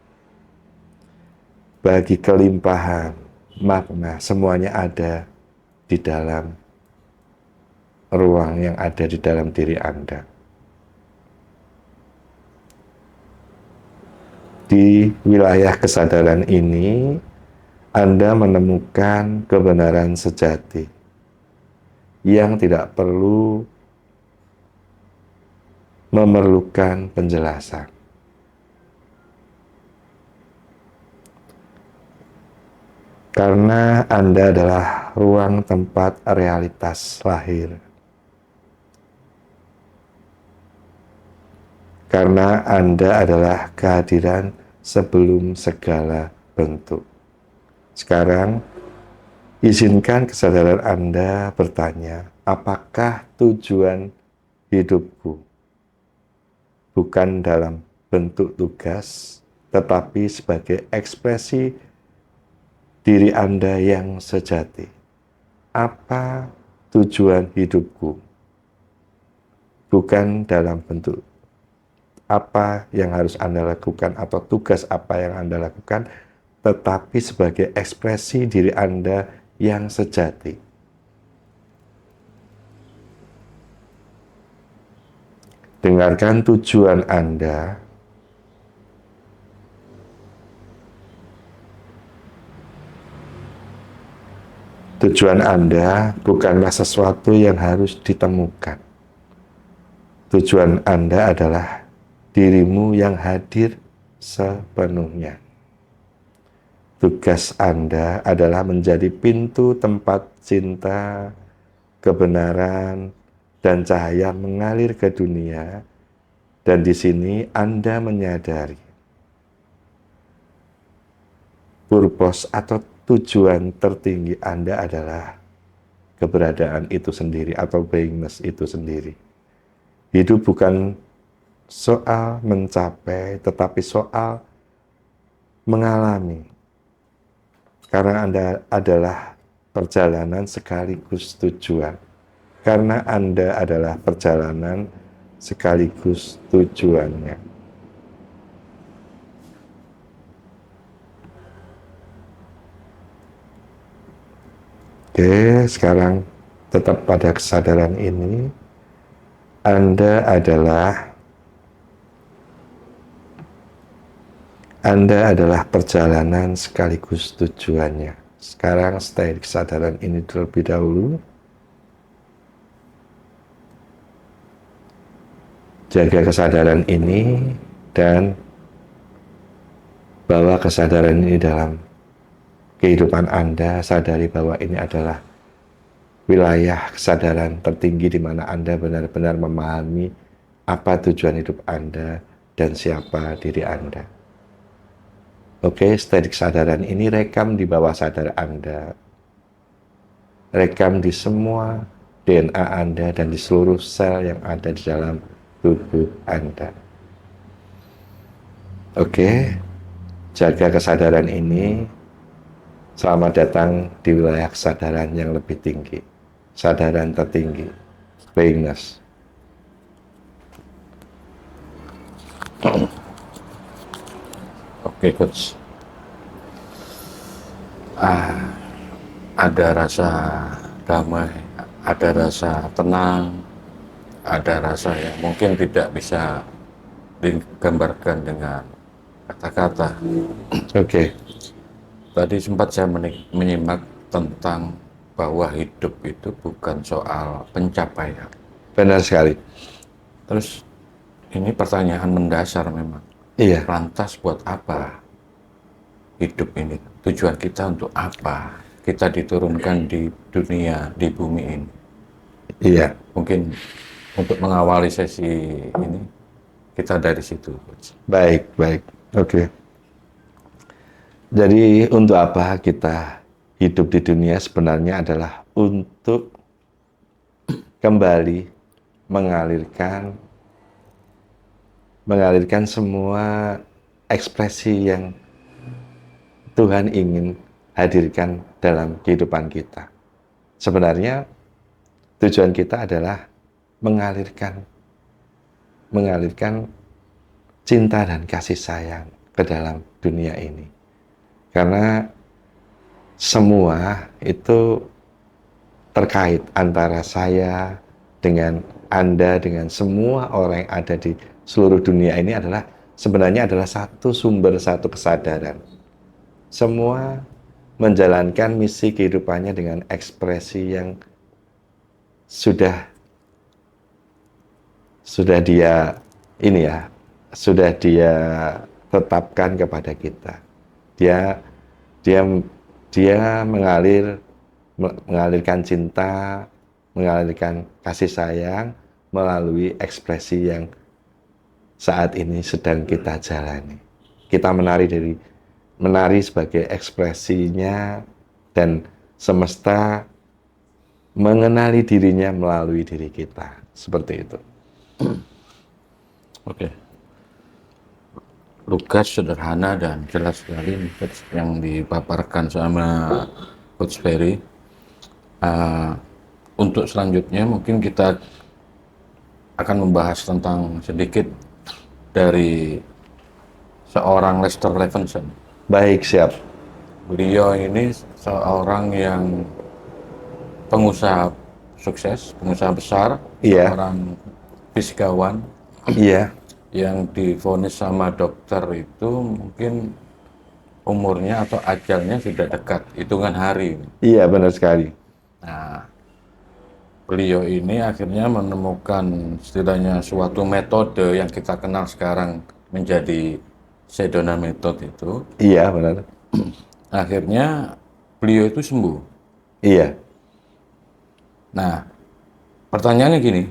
bagi kelimpahan, makna, semuanya ada di dalam ruang yang ada di dalam diri Anda. Di wilayah kesadaran ini, Anda menemukan kebenaran sejati yang tidak perlu memerlukan penjelasan. Karena Anda adalah ruang tempat realitas lahir. Karena Anda adalah kehadiran sebelum segala bentuk. Sekarang, izinkan kesadaran Anda bertanya, apakah tujuan hidupku? Bukan dalam bentuk tugas, tetapi sebagai ekspresi diri Anda yang sejati. Apa tujuan hidupku? Bukan dalam bentuk apa yang harus Anda lakukan atau tugas apa yang Anda lakukan, tetapi sebagai ekspresi diri Anda yang sejati. Dengarkan tujuan Anda. Tujuan Anda bukanlah sesuatu yang harus ditemukan. Tujuan Anda adalah dirimu yang hadir sepenuhnya. Tugas Anda adalah menjadi pintu tempat cinta, kebenaran, dan cahaya mengalir ke dunia. Dan di sini Anda menyadari purpose atau tujuan tertinggi Anda adalah keberadaan itu sendiri atau beingness itu sendiri. Hidup bukan soal mencapai, tetapi soal mengalami. Karena Anda adalah perjalanan sekaligus tujuan. Karena Anda adalah perjalanan sekaligus tujuannya. Oke, sekarang tetap pada kesadaran ini. Anda adalah perjalanan sekaligus tujuannya. Sekarang stay di kesadaran ini terlebih dahulu. Jaga kesadaran ini dan bawa kesadaran ini dalam kehidupan Anda. Sadari bahwa ini adalah wilayah kesadaran tertinggi di mana Anda benar-benar memahami apa tujuan hidup Anda dan siapa diri Anda. Oke, stay di kesadaran ini, rekam di bawah sadar Anda. Rekam di semua DNA Anda dan di seluruh sel yang ada di dalam tubuh Anda. Oke, jaga kesadaran ini. Selamat datang di wilayah kesadaran yang lebih tinggi. Sadaran tertinggi. Beingness. Oke, Coach. Ada rasa damai, ada rasa tenang, ada rasa yang mungkin tidak bisa digambarkan dengan kata-kata. Oke. Tadi sempat saya menyimak tentang bahwa hidup itu bukan soal pencapaian. Benar sekali. Terus ini pertanyaan mendasar memang. Iya. Lantas buat apa hidup ini? Tujuan kita untuk apa? Kita diturunkan di dunia, di bumi ini. Iya. Mungkin untuk mengawali sesi ini, kita dari situ. Baik. Oke. Jadi untuk apa kita hidup di dunia sebenarnya adalah untuk kembali mengalirkan semua ekspresi yang Tuhan ingin hadirkan dalam kehidupan kita. Sebenarnya tujuan kita adalah mengalirkan cinta dan kasih sayang ke dalam dunia ini. Karena semua itu terkait antara saya dengan Anda, dengan semua orang yang ada di seluruh dunia ini adalah sebenarnya adalah satu sumber, satu kesadaran. Semua menjalankan misi kehidupannya dengan ekspresi yang sudah dia ini ya, sudah dia tetapkan kepada kita. Dia dia dia mengalirkan cinta, mengalirkan kasih sayang melalui ekspresi yang saat ini sedang kita jalani. Kita menari sebagai ekspresinya, dan semesta mengenali dirinya melalui diri kita. Seperti itu. Oke. Lugas, sederhana dan jelas sekali yang dipaparkan sama Coach Ferry. Untuk selanjutnya mungkin kita akan membahas tentang sedikit dari seorang Lester Levinson. Baik, siap. Beliau ini seorang yang pengusaha sukses, pengusaha besar, seorang fisikawan, yang divonis sama dokter itu mungkin umurnya atau ajalnya sudah dekat, hitungan hari. Iya, benar sekali. Nah, beliau ini akhirnya menemukan istilahnya suatu metode yang kita kenal sekarang menjadi Sedona Method itu. Iya, benar. Akhirnya beliau itu sembuh. Iya. Nah, pertanyaannya gini,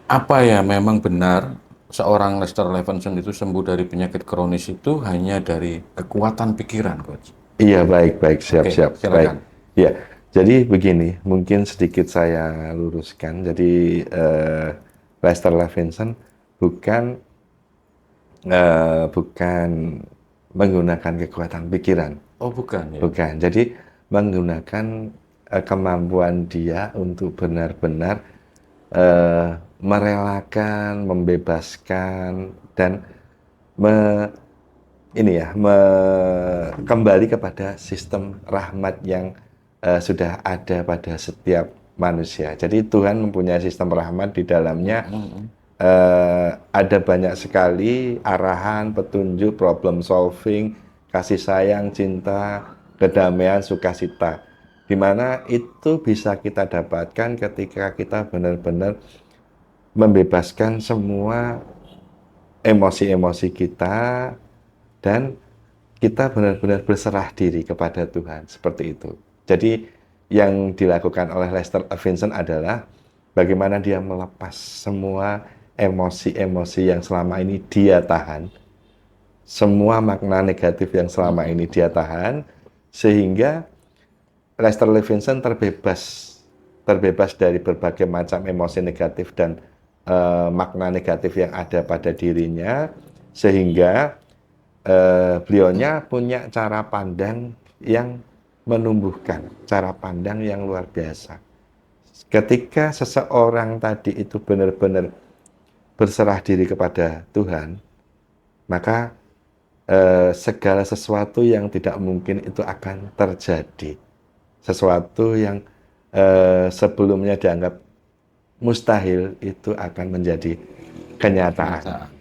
apa ya memang benar seorang Lester Levinson itu sembuh dari penyakit kronis itu hanya dari kekuatan pikiran, Coach? Iya, baik, siap. Silakan. Baik. Iya, jadi begini, mungkin sedikit saya luruskan. Jadi Lester Levinson bukan menggunakan kekuatan pikiran. Oh, bukan ya? Bukan. Jadi menggunakan kemampuan dia untuk benar-benar merelakan, membebaskan, dan kembali kepada sistem rahmat yang sudah ada pada setiap manusia. Jadi Tuhan mempunyai sistem rahmat di dalamnya. Ada banyak sekali arahan, petunjuk, problem solving, kasih sayang, cinta, kedamaian, sukacita, di mana itu bisa kita dapatkan ketika kita benar-benar membebaskan semua emosi-emosi kita dan kita benar-benar berserah diri kepada Tuhan, seperti itu. Jadi yang dilakukan oleh Lester Levinson adalah bagaimana dia melepas semua emosi-emosi yang selama ini dia tahan, semua makna negatif yang selama ini dia tahan, sehingga Lester Levinson terbebas dari berbagai macam emosi negatif dan makna negatif yang ada pada dirinya, sehingga beliaunya punya cara pandang yang menumbuhkan, cara pandang yang luar biasa. Ketika seseorang tadi itu benar-benar berserah diri kepada Tuhan, maka segala sesuatu yang tidak mungkin itu akan terjadi. Sesuatu yang sebelumnya dianggap mustahil itu akan menjadi kenyataan.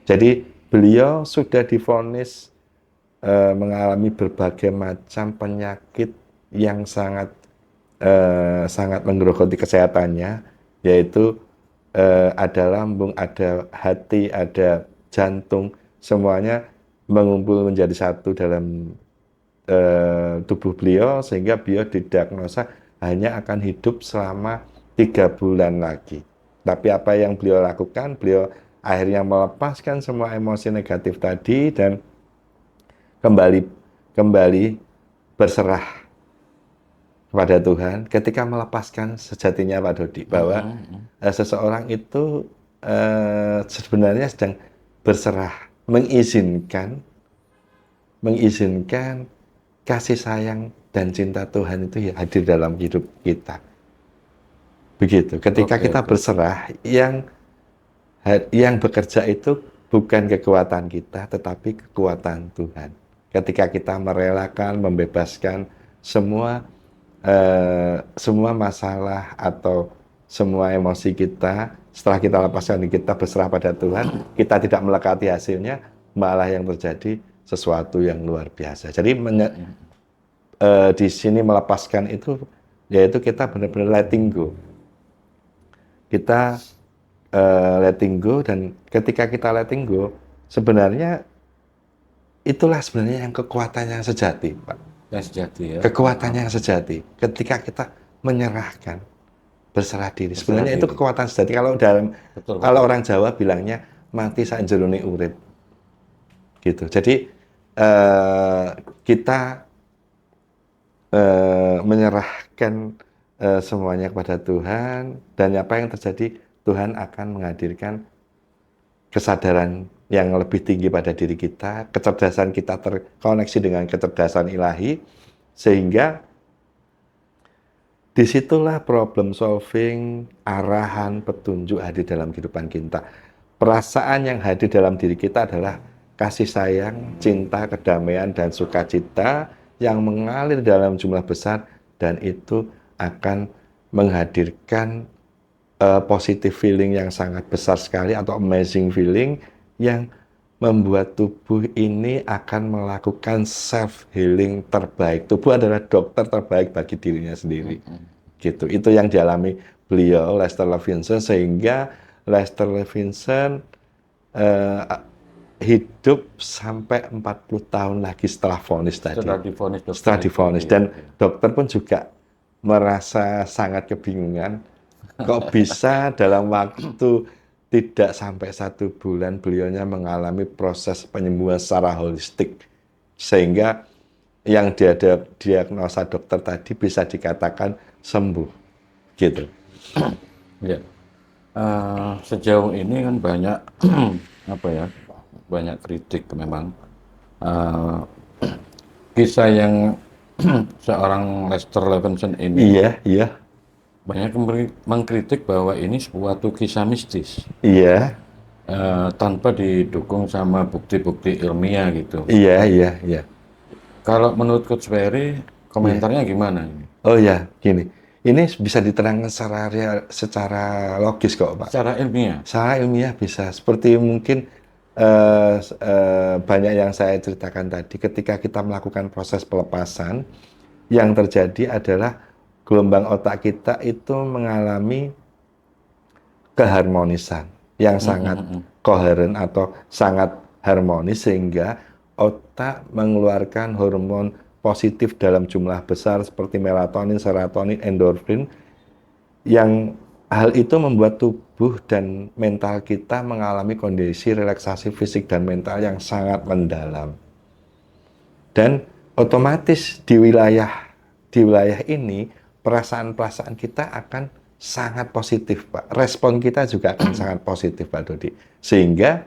Jadi beliau sudah divonis mengalami berbagai macam penyakit yang sangat menggerogoti kesehatannya, yaitu ada lambung, ada hati, ada jantung, semuanya mengumpul menjadi satu dalam tubuh beliau, sehingga beliau didiagnosa hanya akan hidup selama 3 bulan lagi. Tapi apa yang beliau lakukan? Beliau akhirnya melepaskan semua emosi negatif tadi dan kembali berserah kepada Tuhan. Ketika melepaskan, sejatinya Pak Dodi, bahwa seseorang itu sebenarnya sedang berserah, mengizinkan kasih sayang dan cinta Tuhan itu hadir dalam hidup kita. Begitu. Ketika kita berserah, yang bekerja itu bukan kekuatan kita, tetapi kekuatan Tuhan. Ketika kita merelakan, membebaskan semua masalah atau semua emosi kita, setelah kita lepaskan kita berserah pada Tuhan, kita tidak melekati hasilnya, malah yang terjadi sesuatu yang luar biasa. Jadi di sini melepaskan itu, yaitu kita benar-benar letting go. Kita letting go, dan ketika kita letting go, sebenarnya itulah sebenarnya yang kekuatan yang sejati, Pak. Yang sejati ya. Kekuatan yang sejati. Ketika kita menyerahkan, berserah diri. Sebenarnya itu kekuatan sejati. Kalau kalau orang Jawa bilangnya mati sak jerone urip. Gitu. Jadi kita menyerahkan semuanya kepada Tuhan, dan apa yang terjadi, Tuhan akan menghadirkan kesadaran yang lebih tinggi pada diri kita, kecerdasan kita terkoneksi dengan kecerdasan ilahi, sehingga disitulah problem solving, arahan, petunjuk hadir dalam kehidupan kita. Perasaan yang hadir dalam diri kita adalah kasih sayang, cinta, kedamaian, dan sukacita yang mengalir dalam jumlah besar, dan itu akan menghadirkan positive feeling yang sangat besar sekali, atau amazing feeling yang membuat tubuh ini akan melakukan self-healing terbaik. Tubuh adalah dokter terbaik bagi dirinya sendiri. Gitu. Itu yang dialami beliau, Lester Levinson, sehingga Lester Levinson hidup sampai 40 tahun lagi setelah vonis tadi. Setelah divonis. Dan dokter pun juga merasa sangat kebingungan. Kok bisa dalam waktu tidak sampai 1 bulan beliaunya mengalami proses penyembuhan secara holistik, sehingga yang diagnosa dokter tadi bisa dikatakan sembuh, gitu. Ya. Sejauh ini kan banyak banyak kritik memang. Kisah yang seorang Lester Levinson ini. Iya. Banyak mengkritik bahwa ini suatu kisah mistis. Iya. Tanpa didukung sama bukti-bukti ilmiah gitu. Iya. Kalau menurut Coach Ferry, komentarnya gimana ini? Oh ya, gini. Ini bisa diterangkan secara logis kok, Pak. Secara ilmiah? Secara ilmiah bisa. Seperti mungkin banyak yang saya ceritakan tadi, ketika kita melakukan proses pelepasan, yang terjadi adalah gelombang otak kita itu mengalami keharmonisan yang sangat koheren atau sangat harmonis, sehingga otak mengeluarkan hormon positif dalam jumlah besar seperti melatonin, serotonin, endorfin, yang hal itu membuat tubuh dan mental kita mengalami kondisi relaksasi fisik dan mental yang sangat mendalam. Dan otomatis di wilayah ini perasaan-perasaan kita akan sangat positif, Pak. Respon kita juga akan sangat positif, Pak Dodi. Sehingga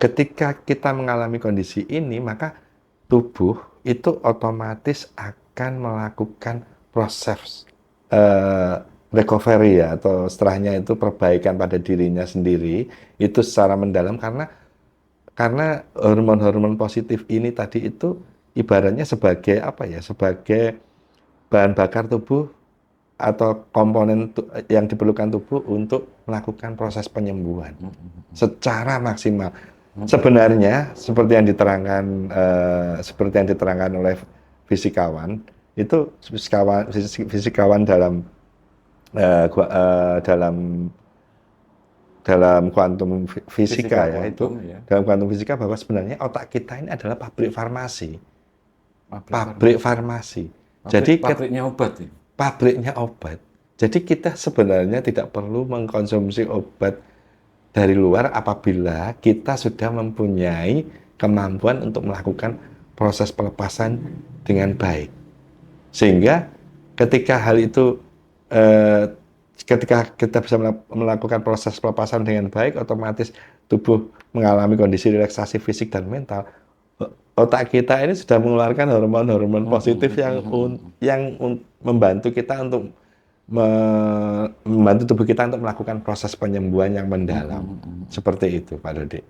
ketika kita mengalami kondisi ini, maka tubuh itu otomatis akan melakukan proses recovery ya, atau setelahnya itu perbaikan pada dirinya sendiri, itu secara mendalam, karena hormon-hormon positif ini tadi itu ibaratnya sebagai sebagai bahan bakar tubuh atau komponen yang diperlukan tubuh untuk melakukan proses penyembuhan secara maksimal. Sebenarnya seperti yang diterangkan oleh fisikawan, itu fisikawan dalam kuantum fisika ya, dalam kuantum fisika, bahwa sebenarnya otak kita ini adalah pabrik farmasi. Jadi pabriknya obat ya? Pabriknya obat. Jadi kita sebenarnya tidak perlu mengkonsumsi obat dari luar apabila kita sudah mempunyai kemampuan untuk melakukan proses pelepasan dengan baik. Sehingga ketika hal itu ketika kita bisa melakukan proses pelepasan dengan baik, otomatis tubuh mengalami kondisi relaksasi fisik dan mental. Otak kita ini sudah mengeluarkan hormon-hormon positif yang membantu kita untuk membantu tubuh kita untuk melakukan proses penyembuhan yang mendalam. Seperti itu, Pak Dodi.